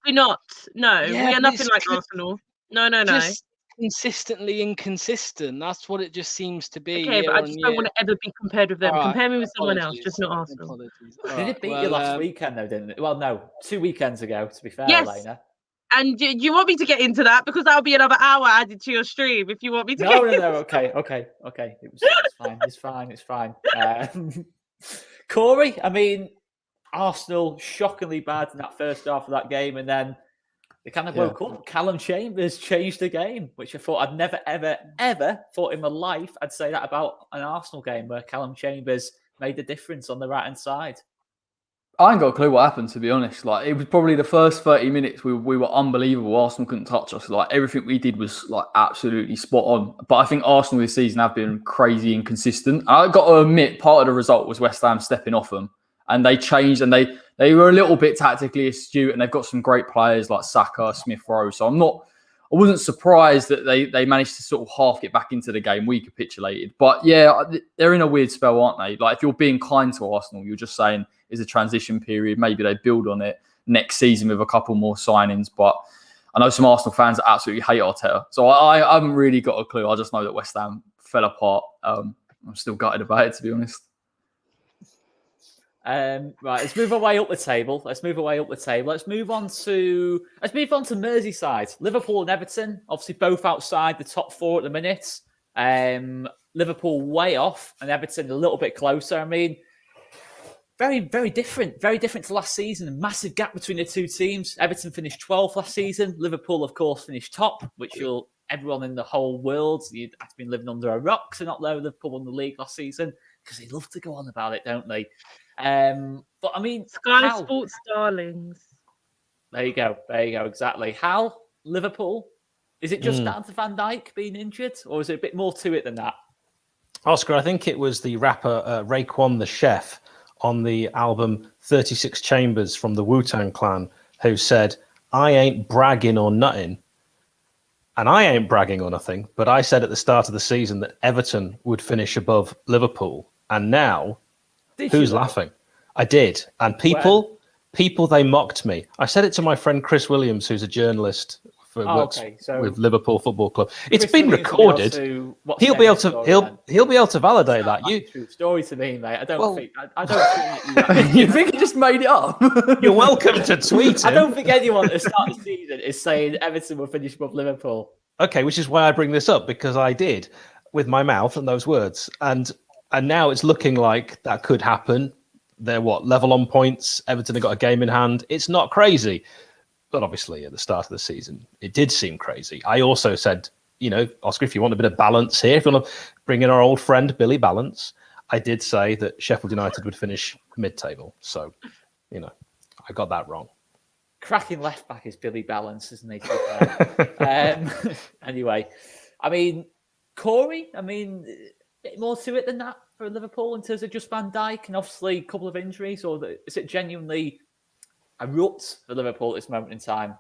not. No, Yeah, we are but nothing it's like Arsenal. No. just consistently inconsistent. That's what it just seems to be. Okay, but year I on just year. don't want to ever be compared with them. All right, Compare me with someone else, apologies, just not Arsenal. apologies. All Did right, it beat you last weekend, though, didn't it? Well, no, 2 weekends ago, to be fair, Yes. Elena. And do you want me to get into that? Because that'll be another hour added to your stream if you want me to No. get Okay. It's fine. Corey, I mean, Arsenal shockingly bad in that first half of that game, and then they kind of woke up. Callum Chambers changed the game, which I thought I'd never, ever thought in my life I'd say that about an Arsenal game where Callum Chambers made the difference on the right-hand side. I ain't got a clue what happened, to be honest. Like, it was probably the first 30 minutes we were unbelievable. Arsenal couldn't touch us. Like, everything we did was like absolutely spot on. But I think Arsenal this season have been crazy inconsistent. I got to admit, part of the result was West Ham stepping off them, and they changed, and they were a little bit tactically astute, and they've got some great players like Saka, Smith Rowe. So I wasn't surprised that they managed to sort of half get back into the game. We capitulated. But yeah, they're in a weird spell, aren't they? Like, if you're being kind to Arsenal, you're just saying it's a transition period. Maybe they build on it next season with a couple more signings. But I know some Arsenal fans that absolutely hate Arteta. So I haven't really got a clue. I just know that West Ham fell apart. I'm still gutted about it, to be honest. Right, let's move our way up the table. Let's move on to Merseyside. Liverpool and Everton, obviously both outside the top 4 at the minute. Liverpool way off, and Everton a little bit closer. I mean, very, very different to last season. A massive gap between the two teams. Everton finished 12th last season. Liverpool, of course, finished top, which everyone in the whole world, you'd have been living under a rock to not know Liverpool won the league last season, because they love to go on about it, don't they? But I mean, Sky Sports darlings. There you go, exactly. Hal, Liverpool, is it just down to Van Dijk being injured, or is it a bit more to it than that? Oscar, I think it was the rapper Raekwon the Chef on the album 36 Chambers from the Wu-Tang Clan who said, "I ain't bragging or nothing." And I ain't bragging or nothing, but I said at the start of the season that Everton would finish above Liverpool. And now, who's laughing? I did. And people, they mocked me. I said it to my friend Chris Williams, who's a journalist with Liverpool Football Club. It's been recorded. He'll be able to validate that. True story to me, mate. I don't think that you think he just made it up? You're welcome to tweet him. I don't think anyone at the start of the season is saying Everton will finish above Liverpool. Okay, which is why I bring this up, because I did with my mouth and those words, and now it's looking like that could happen. They're level on points. Everton have got a game in hand. It's not crazy. But obviously, at the start of the season, it did seem crazy. I also said, Oscar, if you want a bit of balance here, if you want to bring in our old friend, Billy Balance, I did say that Sheffield United would finish mid-table. So, I got that wrong. Cracking left back is Billy Balance, isn't he? Anyway, I mean, Corey, a bit more to it than that for Liverpool in terms of just Van Dijk and obviously a couple of injuries, or is it genuinely a rut for Liverpool at this moment in time?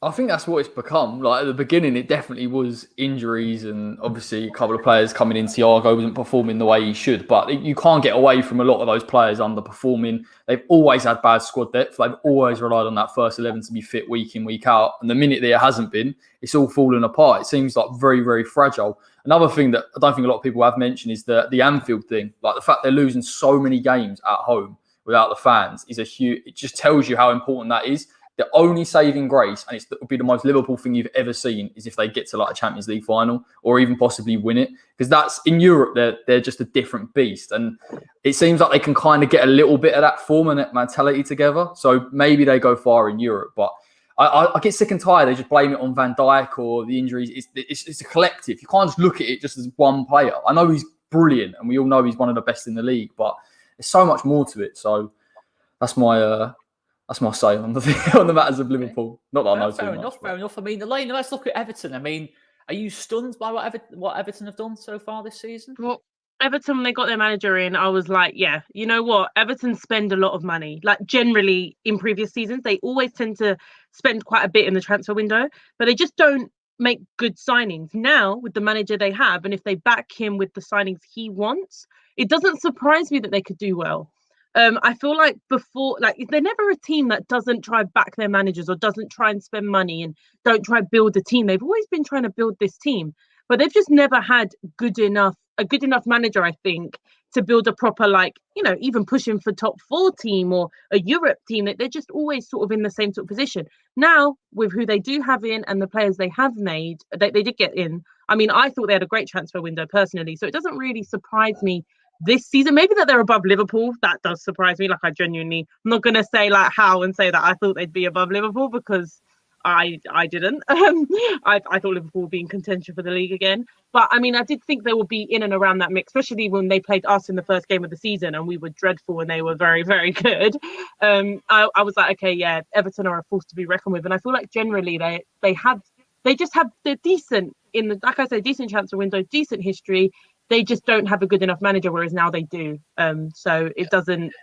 I think that's what it's become. Like, at the beginning, it definitely was injuries, and obviously a couple of players coming in. Thiago wasn't performing the way he should, but you can't get away from a lot of those players underperforming. They've always had bad squad depth. They've always relied on that first 11 to be fit week in, week out. And the minute that it hasn't been, it's all fallen apart. It seems like very, very fragile. Another thing that I don't think a lot of people have mentioned is the Anfield thing. Like, the fact they're losing so many games at home without the fans is it just tells you how important that is. The only saving grace, and it would be the most Liverpool thing you've ever seen, is if they get to like a Champions League final or even possibly win it. Because that's, in Europe, they're just a different beast. And it seems like they can kind of get a little bit of that form and that mentality together. So maybe they go far in Europe. But I get sick and tired. They just blame it on Van Dijk or the injuries. It's a collective. You can't just look at it just as one player. I know he's brilliant and we all know he's one of the best in the league, but there's so much more to it. So that's my say on the matters of Liverpool. Not that I know too much. Fair enough. Elaine, let's look at Everton. Are you stunned by what Everton have done so far this season? Well, Everton, when they got their manager in, I was like, yeah, you know what? Everton spend a lot of money. Like generally in previous seasons, they always tend to spend quite a bit in the transfer window, but they just don't make good signings. Now, with the manager they have, and if they back him with the signings he wants, it doesn't surprise me that they could do well. I feel like before, like they're never a team that doesn't try back their managers or doesn't try and spend money and don't try build a team. They've always been trying to build this team, but they've just never had a good enough manager, I think, to build a proper, like, even pushing for top 4 team or a Europe team. That they're just always sort of in the same sort of position. Now, with who they do have in and the players they have made, they did get in. I mean, I thought they had a great transfer window personally, so it doesn't really surprise me this season. Maybe that they're above Liverpool. That does surprise me. Like, I'm not going to say like how and say that I thought they'd be above Liverpool, because I didn't. I thought Liverpool would be in contention for the league again. But I mean, I did think they would be in and around that mix, especially when they played us in the first game of the season and we were dreadful and they were very, very good. I was like, okay, yeah, Everton are a force to be reckoned with. And I feel like generally they're decent in the, like I said, decent transfer window, decent history. They just don't have a good enough manager, whereas now they do. So it doesn't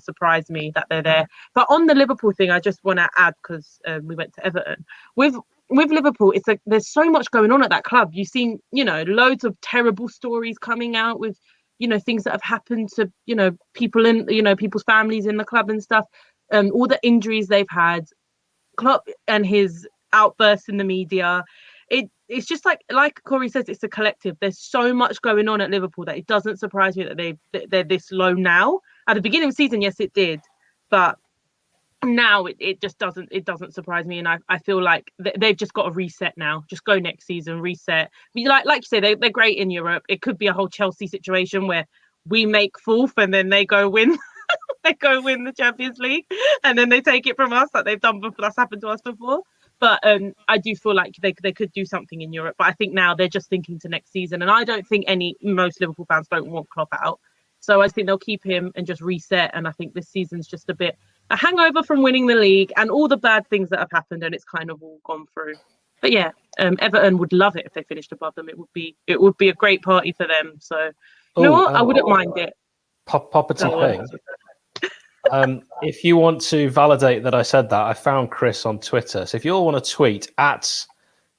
surprise me that they're there. But on the Liverpool thing, I just want to add, because we went to Everton with Liverpool. It's like there's so much going on at that club. You've seen, loads of terrible stories coming out with, things that have happened to, people in, people's families in the club and stuff. All the injuries they've had, Klopp and his outbursts in the media. It's just like Corey says, it's a collective. There's so much going on at Liverpool that it doesn't surprise me that they're this low now. At the beginning of the season, yes, it did, but now it just doesn't surprise me. And I feel like they've just got to reset now. Just go next season, reset. Like you say, they're great in Europe. It could be a whole Chelsea situation where we make fourth and then they go win. They go win the Champions League and then they take it from us, like they've done before. That's happened to us before. But I do feel like they could do something in Europe. But I think now they're just thinking to next season. And I don't think most Liverpool fans don't want Klopp out. So I think they'll keep him and just reset. And I think this season's just a hangover from winning the league and all the bad things that have happened. And it's kind of all gone through. But yeah, Everton would love it if they finished above them. It would be a great party for them. So you know what? I wouldn't mind it. Poppity Ping. If you want to validate that I said that, I found Chris on Twitter. So if you all want to tweet at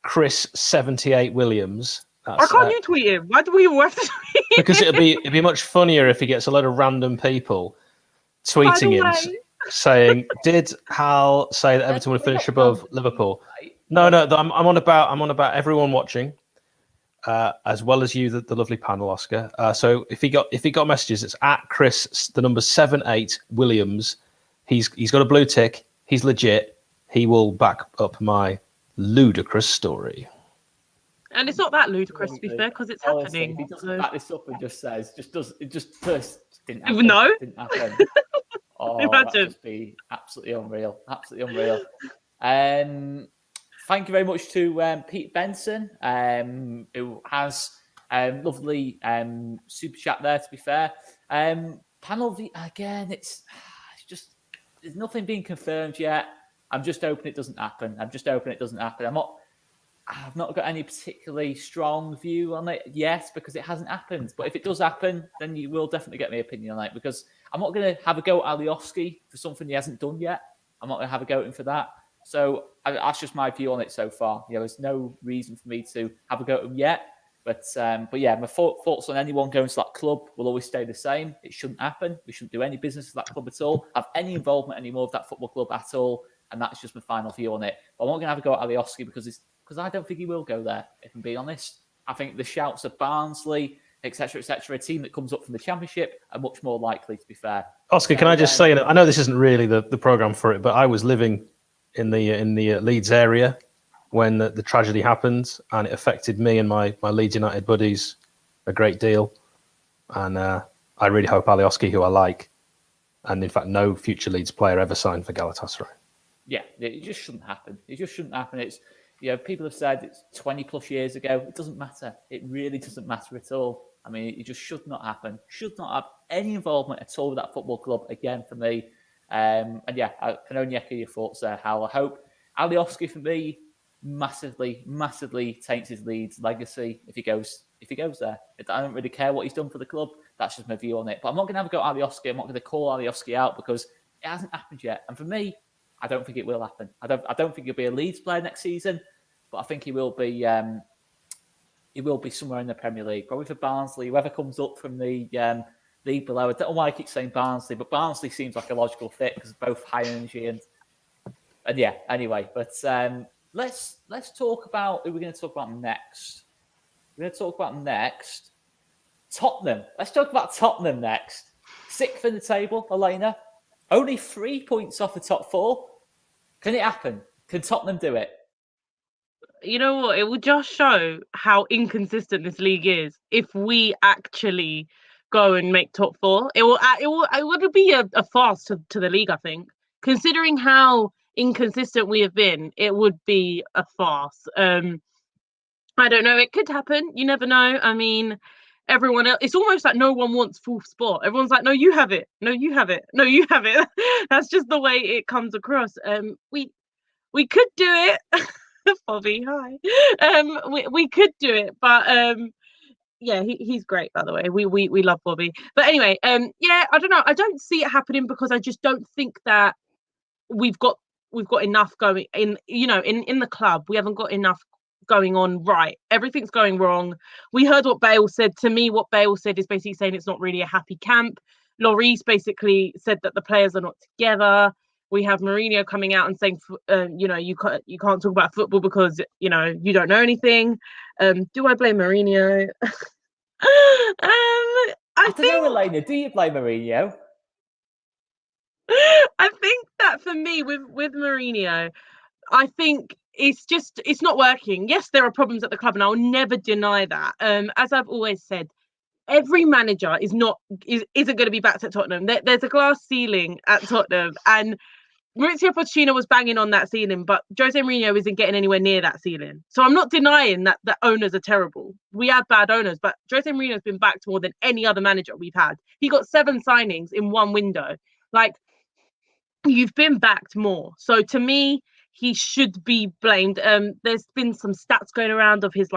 Chris78Williams. Why can't you tweet him? Why do we all have to tweet him? Because it'd be much funnier if he gets a load of random people tweeting him saying, "Did Hal say that Everton would finish above Liverpool?" No, I'm on about everyone watching, as well as you, the lovely panel, Oscar. So if he got messages, it's at Chris, the number 78 Williams. He's got a blue tick. He's legit. He will back up my ludicrous story. And it's not that ludicrous, to be fair, because it's happening. If he doesn't back this up and just says, just didn't happen. No. Didn't happen. Imagine. That'd just be absolutely unreal. Absolutely unreal. Thank you very much to Pete Benson, who has lovely super chat there, to be fair. Panel again, it's just, there's nothing being confirmed yet. I'm just hoping it doesn't happen. I've not got any particularly strong view on it yet, because it hasn't happened. But if it does happen, then you will definitely get my opinion on it, because I'm not going to have a go at Alioski for something he hasn't done yet. I'm not going to have a go at him for that. So that's just my view on it so far. There's no reason for me to have a go at him yet. But yeah, my thoughts on anyone going to that club will always stay the same. It shouldn't happen. We shouldn't do any business with that club at all, have any involvement anymore with that football club at all. And that's just my final view on it. But I'm not going to have a go at Alioski because I don't think he will go there, if I'm being honest. I think the shouts of Barnsley, etc., a team that comes up from the Championship, are much more likely, to be fair. Oscar, can I just say, I know this isn't really the programme for it, but I was living in the Leeds area when the tragedy happened, and it affected me and my Leeds United buddies a great deal. And I really hope Alioski, who I like, and in fact no future Leeds player ever signed for Galatasaray. Yeah, it just shouldn't happen. It's, people have said it's 20 plus years ago. It doesn't matter. It really doesn't matter at all. I mean, it just should not happen. Should not have any involvement at all with that football club again for me. And yeah, I can only echo your thoughts there, Hal. I hope Alioski, for me, massively taints his Leeds legacy if he goes if he goes there. I don't really care what he's done for the club. That's just my view on it. But I'm not going to have a go at Alioski. I'm not going to call Alioski out because it hasn't happened yet. And for me, I don't think it will happen. I don't think he'll be a Leeds player next season, but I think he will be. He will be somewhere in the Premier League, probably for Barnsley. Whoever comes up from the league below. I don't know why I keep saying Barnsley, but Barnsley seems like a logical fit because both high energy and yeah. Anyway, but let's talk about who we're going to talk about next. We're going to talk about next Tottenham. Let's talk about Tottenham next. 6th in the table, Elena. Only 3 points off the top 4. Can it happen? Can Tottenham do it? You know what? It will just show how inconsistent this league is if we actually go and make top 4. It would be a farce to the league, I think. Considering how inconsistent we have been, it would be a farce. I don't know. It could happen. You never know. I mean, everyone else, it's almost like no one wants 4th spot. Everyone's like, no, you have it. No, you have it. No, you have it. That's just the way it comes across. We could do it. Bobby, hi. We could do it, but yeah, he's great, by the way. We love Bobby. But anyway, yeah, I don't know. I don't see it happening because I just don't think that we've got enough going in, in the club. We haven't got enough going on right. Everything's going wrong. We heard what Bale said. To me, what Bale said is basically saying it's not really a happy camp. Lloris basically said that the players are not together. We have Mourinho coming out and saying, you can't talk about football because, you don't know anything. Do I blame Mourinho? I don't know, Elena. Do you blame Mourinho? I think that for me, with Mourinho, I think it's not working. Yes, there are problems at the club, and I'll never deny that. As I've always said, every manager isn't going to be back at Tottenham. There's a glass ceiling at Tottenham, and Maurizio Pochettino was banging on that ceiling, but Jose Mourinho isn't getting anywhere near that ceiling. So I'm not denying that the owners are terrible. We have bad owners, but Jose Mourinho's been backed more than any other manager we've had. He got 7 signings in one window. Like, you've been backed more. So to me, he should be blamed. There's been some stats going around of his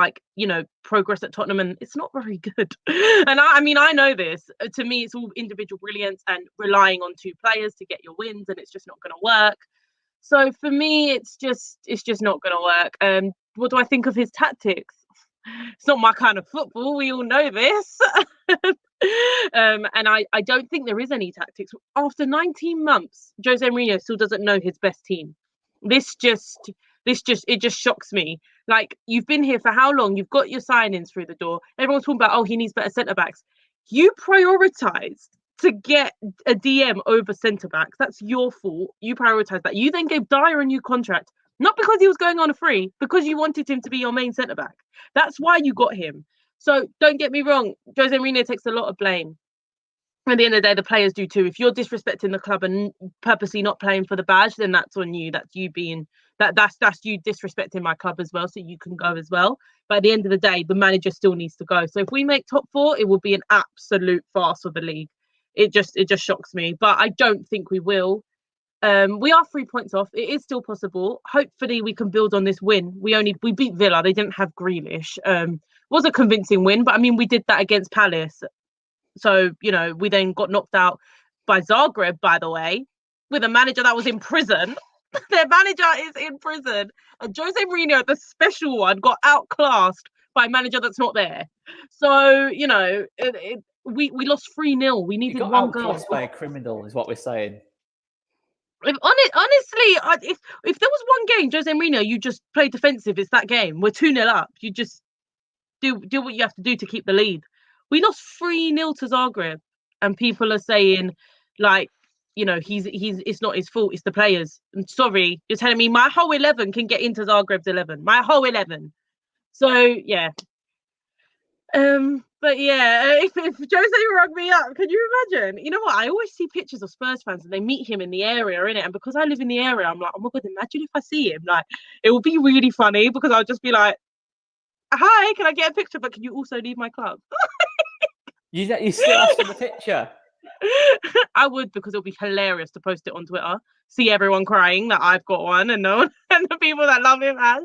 progress at Tottenham, and it's not very good. And I know this. To me, it's all individual brilliance and relying on 2 players to get your wins, and it's just not going to work. So for me, it's just not going to work. What do I think of his tactics? It's not my kind of football. We all know this. And I don't think there is any tactics. After 19 months, Jose Mourinho still doesn't know his best team. It just shocks me. Like, you've been here for how long? You've got your signings through the door. Everyone's talking about, he needs better centre backs. You prioritised to get a DM over centre backs. That's your fault. You prioritised that. You then gave Dyer a new contract, not because he was going on a free, because you wanted him to be your main centre back. That's why you got him. So don't get me wrong. Jose Mourinho takes a lot of blame. At the end of the day, the players do too. If you're disrespecting the club and purposely not playing for the badge, then that's on you. That's you being that's you disrespecting my club as well, so you can go as well. But at the end of the day, the manager still needs to go. So if we make top 4, it will be an absolute farce for the league. It just shocks me. But I don't think we will. We are 3 points off. It is still possible. Hopefully we can build on this win. We beat Villa. They didn't have Grealish. Was a convincing win, but I mean, we did that against Palace. So, we then got knocked out by Zagreb, by the way, with a manager that was in prison. Their manager is in prison. And Jose Mourinho, the special one, got outclassed by a manager that's not there. So, we lost 3-0. We needed one goal. Outclassed by a criminal is what we're saying. Honestly, if there was one game, Jose Mourinho, you just play defensive. It's that game. We're 2-0 up. You just do what you have to do to keep the lead. We lost 3-0 to Zagreb, and people are saying, it's not his fault, it's the players. I'm sorry, you're telling me my whole 11 can get into Zagreb's 11. My whole 11. So yeah. But yeah, if Jose rung me up, can you imagine? You know what? I always see pictures of Spurs fans and they meet him in the area, innit? And because I live in the area, I'm like, oh my god, imagine if I see him. Like, it will be really funny because I'll just be like, hi, can I get a picture? But can you also leave my club? You still ask for the picture? I would, because it'll be hilarious to post it on Twitter. See everyone crying that I've got one and no one, and the people that love him has.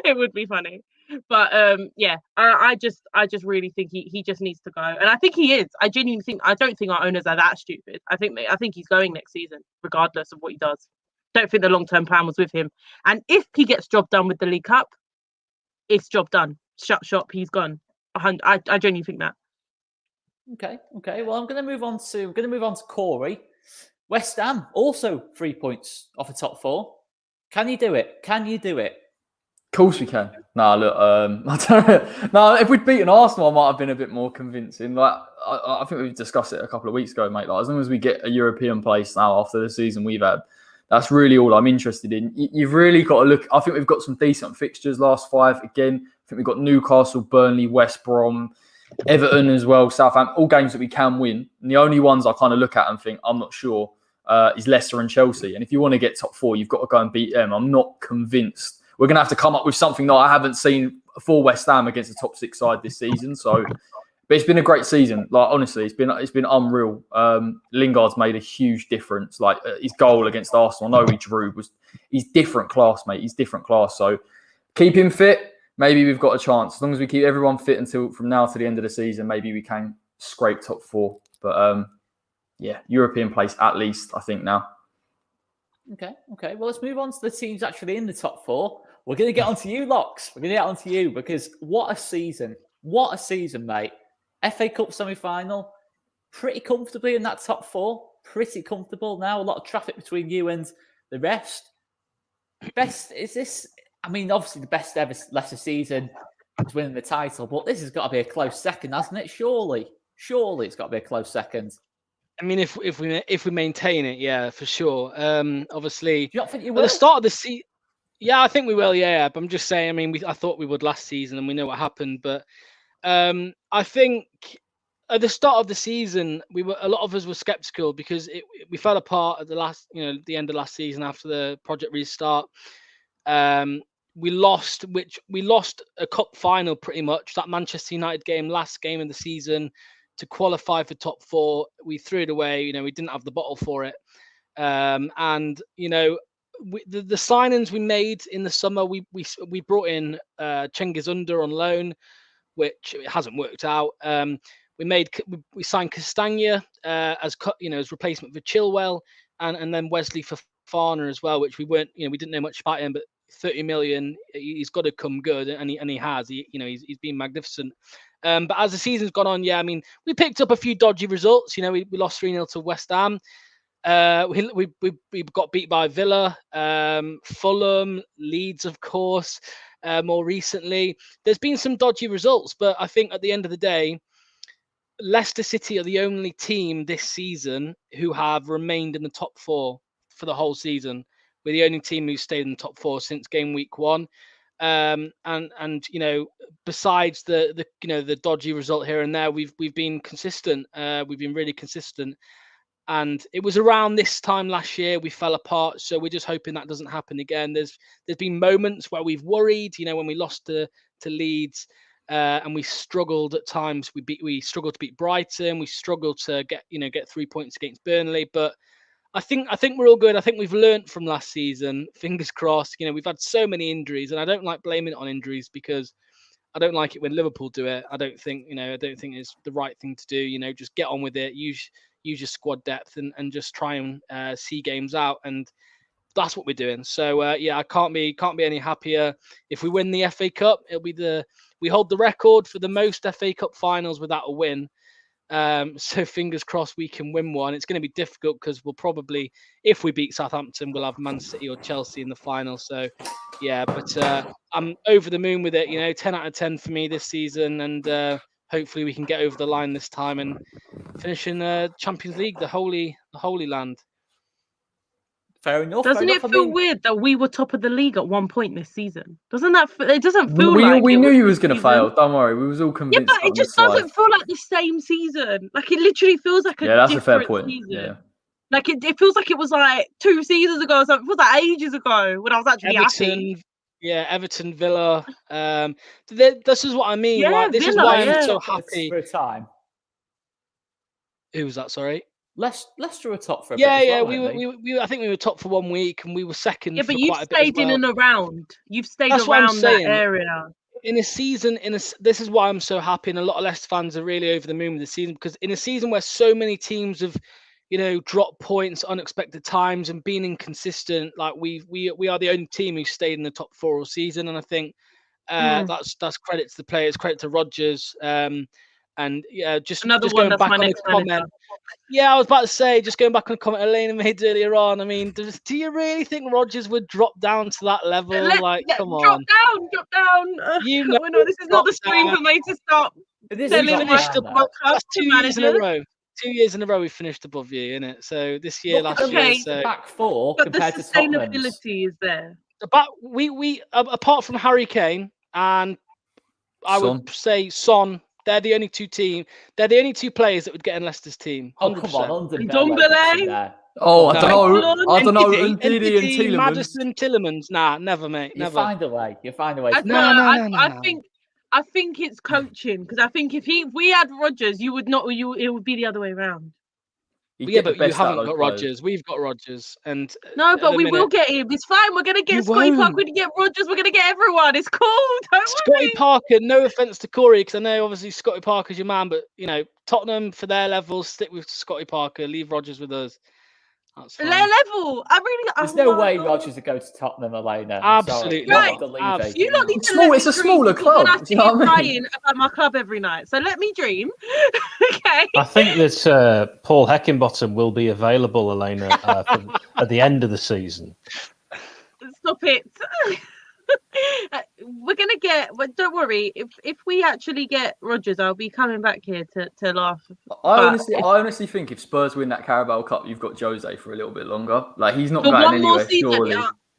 It would be funny. But yeah, I just really think he just needs to go, and I think he is. I genuinely think I don't think our owners are that stupid. I think he's going next season, regardless of what he does. Don't think the long-term plan was with him. And if he gets job done with the League Cup, it's job done. Shut shop. He's gone. I genuinely think that. Okay. Well, I'm going to move on to Corey. West Ham also 3 points off the top four. Can you do it? Of course we can. No, look, I don't know. No, if we'd beaten Arsenal, I might have been a bit more convincing. Like, I think we've discussed it a couple of weeks ago, mate. Like, as long as we get a European place now after the season we've had, that's really all I'm interested in. You've really got to look. I think we've got some decent fixtures last 5. Again, I think we've got Newcastle, Burnley, West Brom, Everton as well, Southampton, all games that we can win. And the only ones I kind of look at and think, I'm not sure, is Leicester and Chelsea. And if you want to get top 4, you've got to go and beat them. I'm not convinced. We're going to have to come up with something that I haven't seen for West Ham against the top 6 side this season. So, but it's been a great season. Like, honestly, it's been unreal. Lingard's made a huge difference. Like, his goal against Arsenal, I know he drew, he's different class, mate. He's different class. So keep him fit. Maybe we've got a chance. As long as we keep everyone fit until from now to the end of the season, maybe we can scrape top 4. But yeah, European place at least, I think now. Okay. Well, let's move on to the teams actually in the top 4. We're going to get onto you, Locks. We're going to get onto you because what a season, mate. FA Cup semi-final, pretty comfortably in that top 4. Pretty comfortable now. A lot of traffic between you and the rest. Obviously the best ever Leicester season is winning the title, but this has got to be a close second, hasn't it? Surely it's got to be a close second. I mean, if we maintain it, yeah, for sure. Obviously, do you not think you will? At the start of the season, yeah, I think we will. Yeah, but I'm just saying. I mean, I thought we would last season, and we know what happened. But I think at the start of the season, a lot of us were skeptical because we fell apart at the end of last season after the project restart. We lost a cup final pretty much. That Manchester United game, last game of the season, to qualify for top 4. We threw it away. We didn't have the bottle for it. The signings we made in the summer, we brought in Cengiz Under on loan, which it hasn't worked out. We signed Castagna as replacement for Chilwell, and then Wesley Fofana as well, which we didn't know much about him, but 30 million, he's got to come good, and he has. He's been magnificent. But as the season's gone on, yeah, I mean, we picked up a few dodgy results. We lost 3-0 to West Ham. We got beat by Villa, Fulham, Leeds, of course. More recently, there's been some dodgy results, but I think at the end of the day, Leicester City are the only team this season who have remained in the top 4 for the whole season. We're the only team who's stayed in the top 4 since game week 1. And besides the dodgy result here and there, we've been consistent. We've been really consistent. And it was around this time last year we fell apart. So we're just hoping that doesn't happen again. There's been moments where we've worried, when we lost to Leeds, and we struggled at times. We struggled to beat Brighton. We struggled to get 3 points against Burnley. But I think we're all good. I think we've learnt from last season. Fingers crossed. We've had so many injuries, and I don't like blaming it on injuries because I don't like it when Liverpool do it. I don't think it's the right thing to do. Just get on with it. Use your squad depth and just try and see games out. And that's what we're doing. So I can't be any happier. If we win the FA Cup, it'll be we hold the record for the most FA Cup finals without a win. So fingers crossed we can win one. It's going to be difficult because we'll probably, if we beat Southampton, we'll have Man City or Chelsea in the final. So yeah, but I'm over the moon with it. 10 out of 10 for me this season, and hopefully we can get over the line this time and finish in the Champions League, the Holy Land. Fair enough. Doesn't it feel weird that we were top of the league at one point this season? It doesn't feel like we knew you was going to fail. Don't worry, we was all convinced. Yeah, but it just doesn't feel like the same season. Like, it literally feels like that's a fair point. Season. Yeah. Like it feels like it was like 2 seasons ago or something. It feels like ages ago when I was actually happy. Yeah, Everton, Villa. This is what I mean. Yeah, right? This Villa, is why I'm so happy. For a time. Who was that? Sorry. Leicester were top for a bit. Yeah, well, I think we were top for 1 week and we were second. Yeah, but for you've quite a bit as stayed in well. and around. You've stayed That's around that area. in a season, this is why I'm so happy, and a lot of Leicester fans are really over the moon with the season, because in a season where so many teams have, dropped points, unexpected times, and been inconsistent, like we are the only team who stayed in the top 4 all season, and I think that's credit to the players, credit to Rodgers, and yeah, just going back on a comment. Yeah, I was about to say, just going back on a comment Elena made earlier on. I mean, do you really think Rodgers would drop down to that level? Come on. Drop down. This is not the stream for me to stop. That's 2 years in a row. 2 years in a row we finished above you, innit? So this year, last year, so back 4 but compared the to Tottenham's. sustainability is there. But we apart from Harry Kane and I would say Son. They're the only two players that would get in Leicester's team. 100%. Oh, come on, Ndombele. Oh, I don't know. Ndidi and Tielemans. Maddison, Tillemans. Nah, never, mate. Never. You find a way. I think it's coaching, because I think if we had Rodgers, it would be the other way around. Yeah, but you haven't got Rodgers. We've got Rodgers, and no, but we will get him. It's fine. We're gonna get Scotty Parker. We're gonna get Rodgers. We're gonna get everyone. It's cool. Scotty Parker. No offense to Corey, because I know obviously Scotty Parker's your man, but Tottenham for their level, stick with Scotty Parker. Leave Rodgers with us. That's fine. Their level. There's no way Rodgers would go to Tottenham, Elena. Absolutely. Right. You don't need to it's a smaller club. You know what I mean? About my club every night. So let me dream. Okay. I think that Paul Heckingbottom will be available, Elena, at the end of the season. Stop it. We're gonna get. But don't worry. If we actually get Rodgers, I'll be coming back here to laugh. I honestly think if Spurs win that Carabao Cup, you've got Jose for a little bit longer. Like, he's not going anywhere. Surely.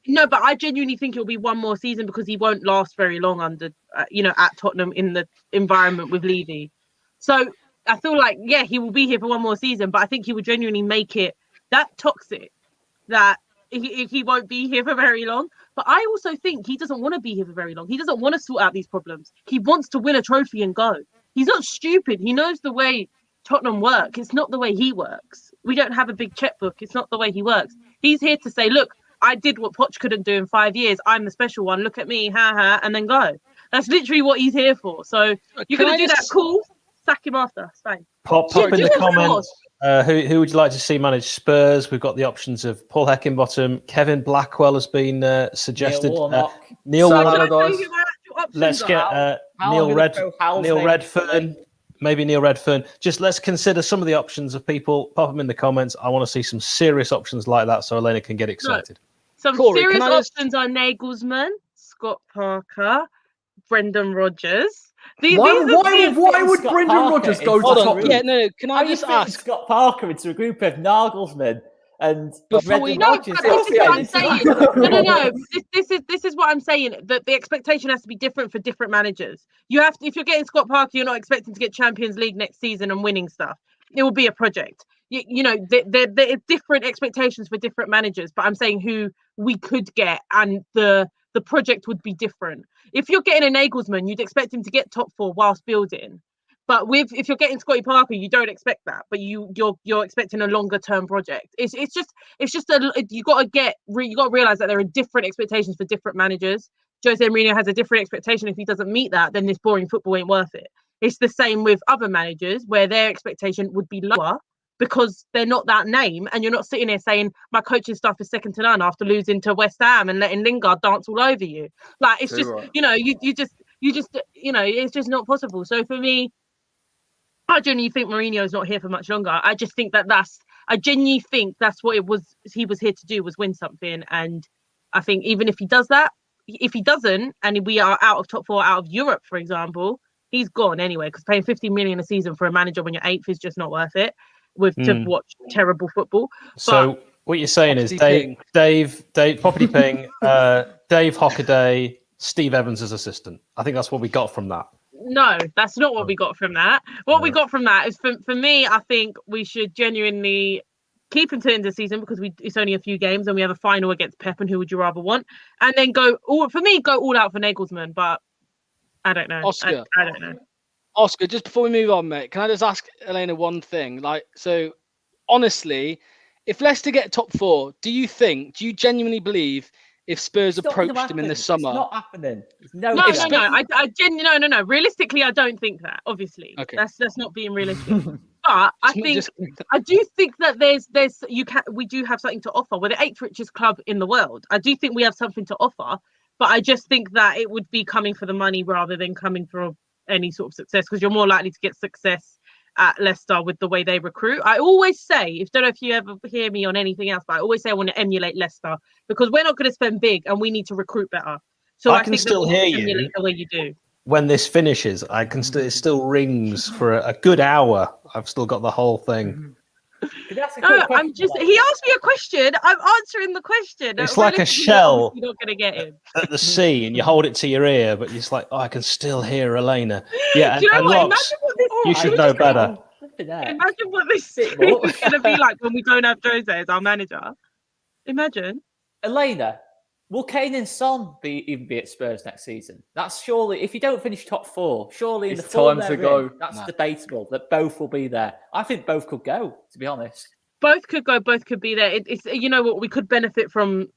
No, but I genuinely think it'll be one more season, because he won't last very long under, at Tottenham in the environment with Levy. So I feel like, yeah, he will be here for one more season, but I think he will genuinely make it that toxic that he won't be here for very long. But I also think he doesn't want to be here for very long. He doesn't want to sort out these problems. He wants to win a trophy and go. He's not stupid. He knows the way Tottenham work. It's not the way he works. We don't have a big checkbook. It's not the way he works. He's here to say, look, I did what Poch couldn't do in 5 years. I'm the special one. Look at me, and then go. That's literally what he's here for. So you're going to do that, cool. Sack him after. It's fine. Pop in the comments. Who would you like to see manage Spurs? We've got the options of Paul Heckingbottom. Kevin Blackwell has been suggested. Neil Warnock. Let's get Neil Redfern. Maybe Neil Redfern. Just let's consider some of the options of people. Pop them in the comments. I want to see some serious options like that, so Elena can get excited. Some serious options are Nagelsmann, Scott Parker, Brendan Rodgers. Why would Brendan Rodgers go to Tottenham? Yeah, no. Can I just ask Scott Parker into a group of Nagelsmann and Brendan Rodgers? No. This is what I'm saying. That the expectation has to be different for different managers. You have to, if you're getting Scott Parker, you're not expecting to get Champions League next season and winning stuff. It will be a project. There are different expectations for different managers. But I'm saying who we could get, and the project would be different. If you're getting a Nagelsmann, you'd expect him to get top 4 whilst building. But if you're getting Scotty Parker, you don't expect that. But you're expecting a longer term project. You got to realize that there are different expectations for different managers. Jose Mourinho has a different expectation. If he doesn't meet that, then this boring football ain't worth it. It's the same with other managers, where their expectation would be lower because they're not that name, and you're not sitting there saying my coaching staff is second to none after losing to West Ham and letting Lingard dance all over you. Like, it's just right. It's just not possible. So for me, I genuinely think Mourinho is not here for much longer. I just think I genuinely think that's what it was. He was here to do, was win something. And I think even if he does that, if he doesn't, and we are out of top 4 out of Europe, for example, he's gone anyway, because paying 50 million a season for a manager when you're 8th is just not worth it. To watch terrible football. So what you're saying is Dave Property Ping, Dave Hockaday, Steve Evans as assistant. I think that's what we got from that. No, that's not what we got from that. We got from that is for me, I think we should genuinely keep him to the end of the season, because it's only a few games and we have a final against Pep, and who would you rather want? And then go all out for Nagelsmann, but I don't know. Oscar. I don't know. Oscar, just before we move on, mate, can I just ask Elena one thing? So honestly, if Leicester get top 4, do you genuinely believe if Spurs It's not gonna approached him in the happen. summer. It's not happening. There's no. No, chance. no. Realistically, I don't think that. Obviously, Okay. that's not being realistic. But I think Just- I do think that we do have something to offer. We're the 8th richest club in the world. I do think we have something to offer, but I just think that it would be coming for the money rather than coming for any sort of success, because you're more likely to get success at Leicester with the way they recruit. I always say, don't know if you ever hear me on anything else, but I always say I want to emulate Leicester, because we're not going to spend big and we need to recruit better. So I can think that still we hear should you. emulate the way you do. When this finishes, I can still it still rings for a good hour. I've still got the whole thing. No, I'm just. He asked me a question. I'm answering the question. It's like a Realistically, shell. you're not going to get him. At the sea, and you hold it to your ear, but it's like, oh, I can still hear Elena. Yeah, Do you know and what? Locks, Imagine what this. you should know better. Imagine what this Bit stream more. is going to be like when we don't have Jose as our manager. Imagine. Elena, will Kane and Son even be at Spurs next season? That's surely, if you don't finish top 4, surely in It's the form time to they're go. in, that's debatable that both will be there. I think both could go, to be honest. Both could go. Both could be there. It's you know what, we could benefit from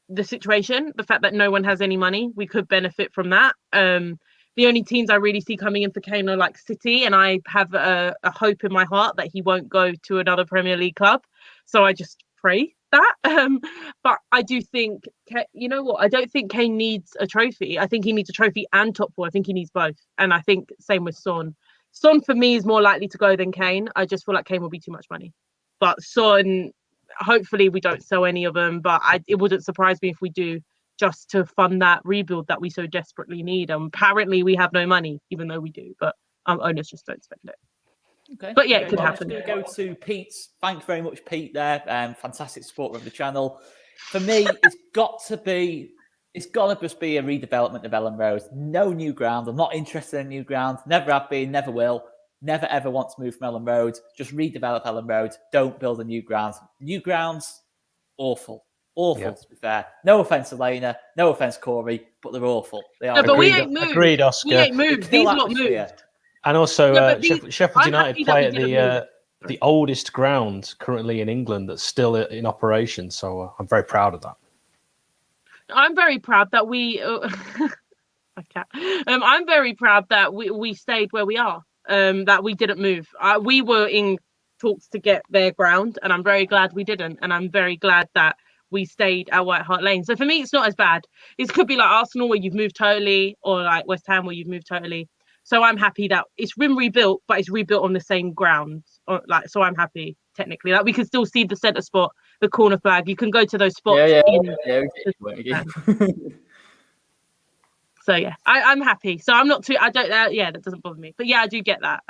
the situation, the fact that no one has any money. We could benefit from that. The only teams I really see coming in for Kane are like City, and I have a hope in my heart that he won't go to another Premier League club. So I just pray that. But I do think, you know what, I don't think Kane needs a trophy. I think he needs a trophy and top 4. I think he needs both. And I think same with Son. Son for me is more likely to go than Kane. I just feel like Kane will be too much money. But Son, hopefully we don't sell any of them. But it wouldn't surprise me if we do, just to fund that rebuild that we so desperately need. Apparently we have no money, even though we do. But owners just don't spend it. Okay. But yeah, it could well, happen. I'm going to go to Pete's. Thank you very much, Pete. There, fantastic supporter of the channel. For me, it's got to just be a redevelopment of Ellen Road. No new ground. I'm not interested in new ground. Never have been. Never will. Never ever want to move from Ellen Road. Just redevelop Ellen Road. Don't build a new ground. New grounds, awful. Awful, to be fair. No offense, Elena. No offense, Corey, but they're awful. They are. No, but we ain't moved. Agreed, Oscar. We ain't moved. Kill He's not atmosphere. moved. And also, No, but Sheffield I'm United happy that play we at didn't move. the oldest ground currently in England that's still in operation. So I'm very proud of that. I'm very proud that we. I'm very proud that we stayed where we are. That we didn't move. We were in talks to get their ground, and I'm very glad we didn't. And I'm very glad that we stayed at White Hart Lane. So for me, it's not as bad. It could be like Arsenal where you've moved totally, or like West Ham where you've moved totally. So I'm happy that it's been rebuilt, but it's rebuilt on the same ground. So I'm happy technically. Like we can still see the centre spot, the corner flag. You can go to those spots. So yeah, I'm happy. So I'm not too. I don't. That doesn't bother me. But yeah, I do get that.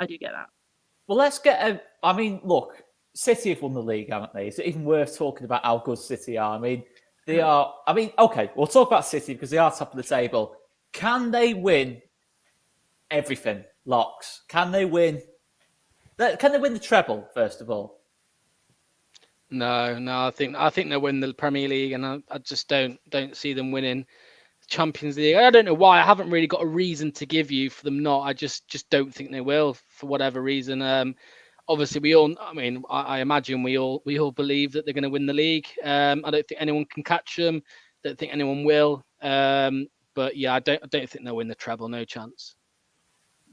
Well, let's get I mean, look, City have won the league, haven't they? Is it even worth talking about how good City are? I mean, they are. I mean, okay, we'll talk about City because they are top of the table. Can they win everything? Locks. Can they win? Can they win the treble first of all? No. I think they'll win the Premier League, and I just don't see them winning Champions League. I don't know why. I haven't really got a reason to give you for them not. I just don't think they will for whatever reason. Obviously, we all. I mean, I imagine we all believe that they're going to win the league. I don't think anyone can catch them. Don't think anyone will. But yeah, I don't think they'll win the treble. No chance.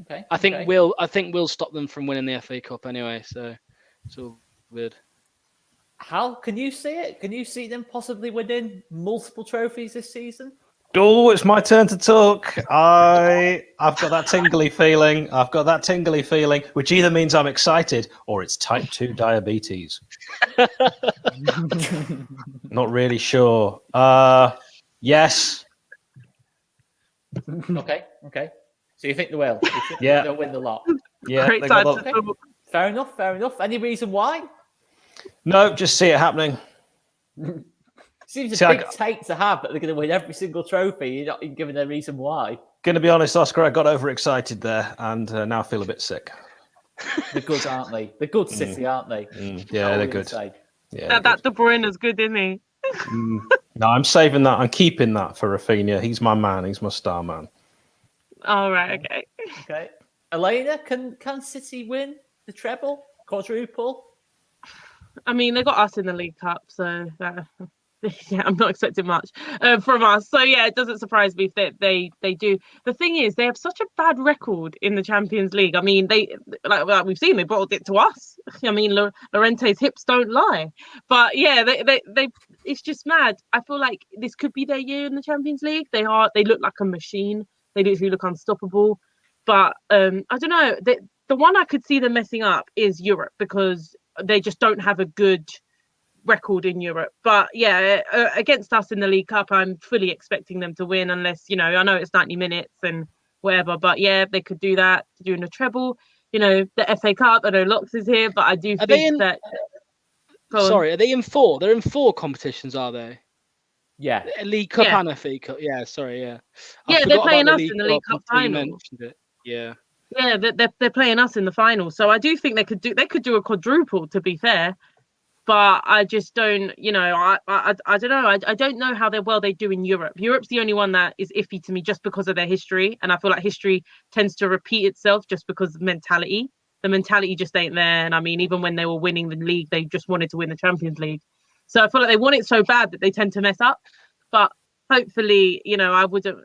Okay. I think we'll stop them from winning the FA Cup anyway. So it's all good. How can you see it? Can you see them possibly winning multiple trophies this season? Oh, it's my turn to talk. I've got that tingly feeling. Which either means I'm excited or it's type 2 diabetes. Not really sure. Yes. Okay. So you think they will? You think Yeah. they'll win the lot? Yeah. Great they got time. the- Okay. Fair enough. Any reason why? No, just see it happening. Seems a big take to have that they're going to win every single trophy. You're not even giving a reason why. Going to be honest, Oscar, I got overexcited there, and now I feel a bit sick. They're good, aren't they? They're good City, aren't they? Yeah, they're good. Yeah, that De Bruyne is good, isn't he? No, I'm saving that. I'm keeping that for Rafinha. He's my man. He's my star man. All right, okay. Okay. Elena, can City win the treble, quadruple? I mean, they got us in the League Cup, so Yeah, I'm not expecting much from us. So yeah, it doesn't surprise me if they do. The thing is, they have such a bad record in the Champions League. I mean, they like we've seen, they bottled it to us. I mean, Llorente's hips don't lie. But yeah, they it's just mad. I feel like this could be their year in the Champions League. They look like a machine. They literally look unstoppable. But I don't know. The one I could see them messing up is Europe because they just don't have a good record in Europe. But yeah, against us in the League Cup, I'm fully expecting them to win unless, I know it's 90 minutes and whatever, but yeah, they could do that, doing a treble. The FA Cup, I know Locks is here, but I do think that... Sorry, are they in 4? They're in 4 competitions, are they? Yeah. League Cup and FA Cup. Yeah, sorry, yeah. Yeah, they're playing us in the League Cup final. Yeah. Yeah, they're playing us in the final. So I do think they could do a quadruple, to be fair. But I just don't, I don't know. I don't know how they do in Europe. Europe's the only one that is iffy to me just because of their history. And I feel like history tends to repeat itself just because of mentality. The mentality just ain't there. And I mean, even when they were winning the league, they just wanted to win the Champions League. So I feel like they want it so bad that they tend to mess up. But hopefully, I wouldn't.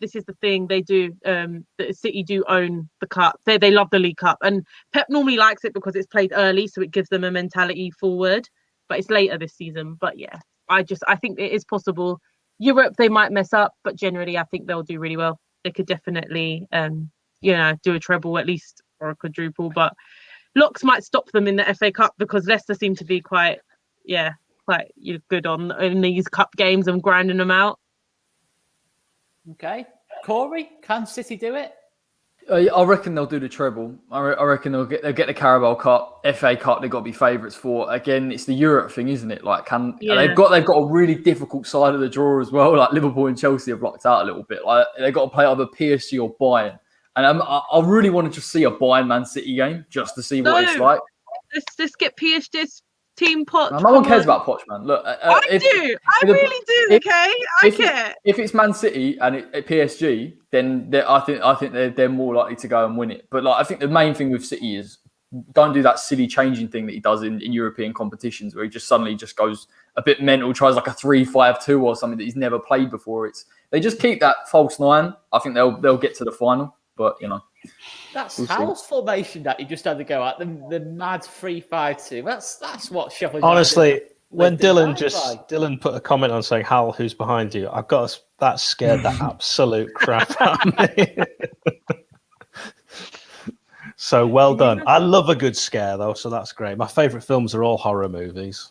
This is the thing they do. The City do own the cup. They love the League Cup, and Pep normally likes it because it's played early, so it gives them a mentality forward. But it's later this season. But yeah, I think it is possible. Europe, they might mess up, but generally, I think they'll do really well. They could definitely, do a treble at least or a quadruple. But Locks might stop them in the FA Cup because Leicester seem to be quite good in these cup games and grinding them out. Okay. Corey, can City do it? I reckon they'll do the treble. I reckon they'll get the Carabao Cup, FA Cup. They've got to be favourites for. Again, it's the Europe thing, isn't it? Like, they've got a really difficult side of the draw as well. Like Liverpool and Chelsea have blocked out a little bit. Like they've got to play either PSG or Bayern. And I really want to just see a Bayern Man City game just to see what it's like. Let's get PSG's team Poch. No one cares about Poch, man. Look, I do. I really do. Okay, I care. If it's Man City and PSG, then I think they're more likely to go and win it. But like, I think the main thing with City is don't do that silly changing thing that he does in European competitions, where he just suddenly just goes a bit mental, tries like a 3-5-2 or something that he's never played before. They just keep that false 9. I think they'll get to the final, but That's Hal's formation that he just had to go at, the mad 3-5-2. That's what Sheffield United. Honestly, when Dylan put a comment on saying, Hal, who's behind you? That scared the absolute crap out of me. So well done. I love a good scare though, so that's great. My favourite films are all horror movies.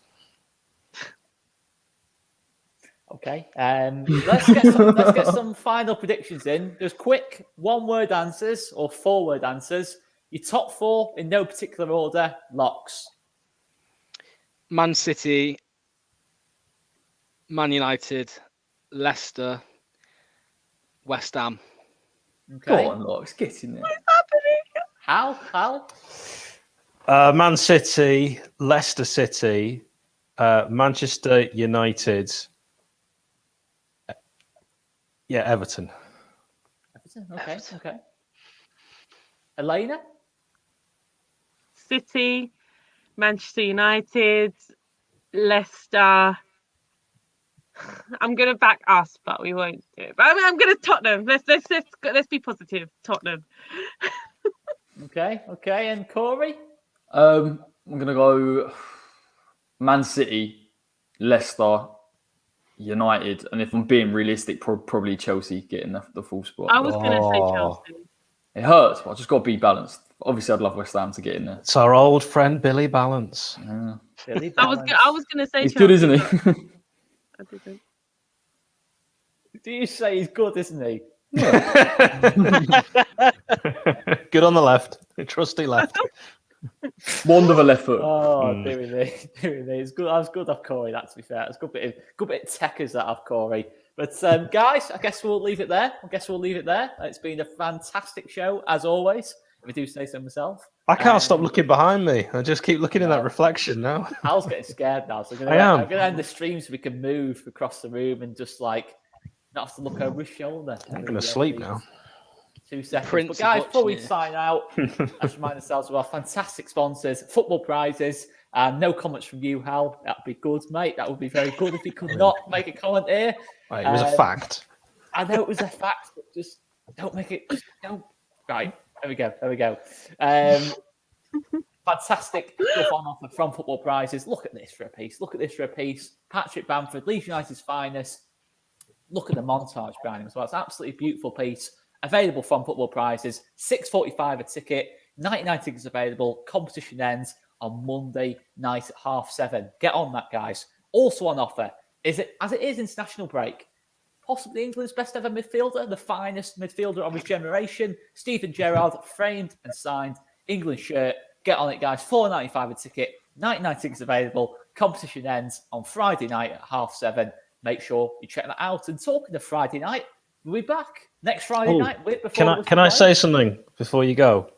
Okay, let's get some final predictions in. There's quick 1-word answers or 4-word answers. Your top 4 in no particular order. Locks. Man City, Man United, Leicester, West Ham. Okay. Go on, Locks, get in there. What's happening? Hal? Man City, Leicester City, Manchester United. Yeah, Everton. Okay. Okay. Elena? City, Manchester United, Leicester. I'm gonna back us, but we won't do it. But I'm gonna Tottenham. Let's be positive. Tottenham. Okay. And Corey? I'm gonna go Man City, Leicester, United, and if I'm being realistic, probably Chelsea getting the full spot. I was gonna say Chelsea. It hurts, but I just got to be balanced. Obviously, I'd love West Ham to get in there. It's our old friend Billy Balance. Yeah. Billy I was gonna say He's Chelsea, good, isn't he? I didn't. Do you say he's good, isn't he? Good on the left. Trusty left. Wand of a left foot. Oh, dearie me. It's good. I was good off Corey. That, to be fair, it's a good bit of techers that off Corey. But guys, I guess we'll leave it there. It's been a fantastic show as always. If I do say so myself. I can't stop looking behind me. I just keep looking in that reflection now. Hal's getting scared now, so I'm going to end the stream so we can move across the room and just not have to look over his shoulder. I'm going to sleep now. 2 seconds. Prince But guys, of before we watching it. sign out, let's remind ourselves of our fantastic sponsors, football prizes. No comments from you, Hal. That'd be good, mate. That would be very good if you could not make a comment here. Right, it was a fact. I know it was a fact, but just don't make it. Just don't. Right, there we go. There we go. Fantastic stuff on offer from football prizes. Look at this for a piece. Look at this for a piece. Patrick Bamford, Leeds United's finest. Look at the montage behind him as well. It's an absolutely beautiful piece. Available from football prizes. $6.45 a ticket. 99 tickets available. Competition ends on Monday night at 7:30. Get on that, guys. Also on offer is it as it is international break. Possibly England's best ever midfielder, the finest midfielder of his generation, Steven Gerrard, framed and signed England shirt. Get on it, guys. $4.95 a ticket. 99 tickets available. Competition ends on Friday night at 7:30. Make sure you check that out. And talking of Friday night, we'll be back next Friday night. Can I say something before you go?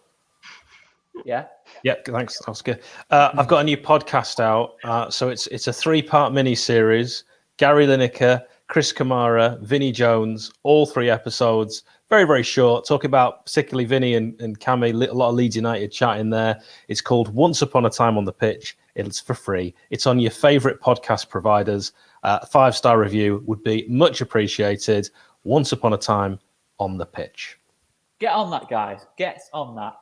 Yeah. Yeah, thanks, Oscar. I've got a new podcast out. So it's a 3-part mini series. Gary Lineker, Chris Kamara, Vinnie Jones, all 3 episodes. Very, very short. Talking about particularly Vinny and Cammy, a lot of Leeds United chat in there. It's called Once Upon a Time on the Pitch. It's for free. It's on your favourite podcast providers. 5-star review would be much appreciated. Once Upon a Time on the Pitch. Get on that, guys. Get on that.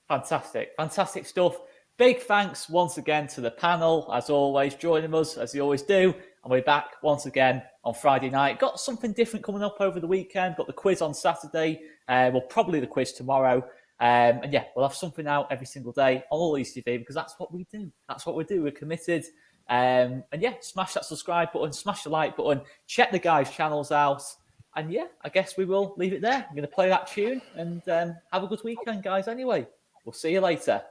Fantastic. Fantastic stuff. Big thanks once again to the panel, as always, joining us, as they always do. And we're back once again on Friday night. Got something different coming up over the weekend. Got the quiz on Saturday. Well, probably the quiz tomorrow. And yeah, we'll have something out every single day on all Leeds TV because that's what we do. That's what we do. We're committed. And yeah, smash that subscribe button, smash the like button, check the guys' channels out. And yeah, I guess we will leave it there. I'm going to play that tune and have a good weekend, guys, anyway. We'll see you later.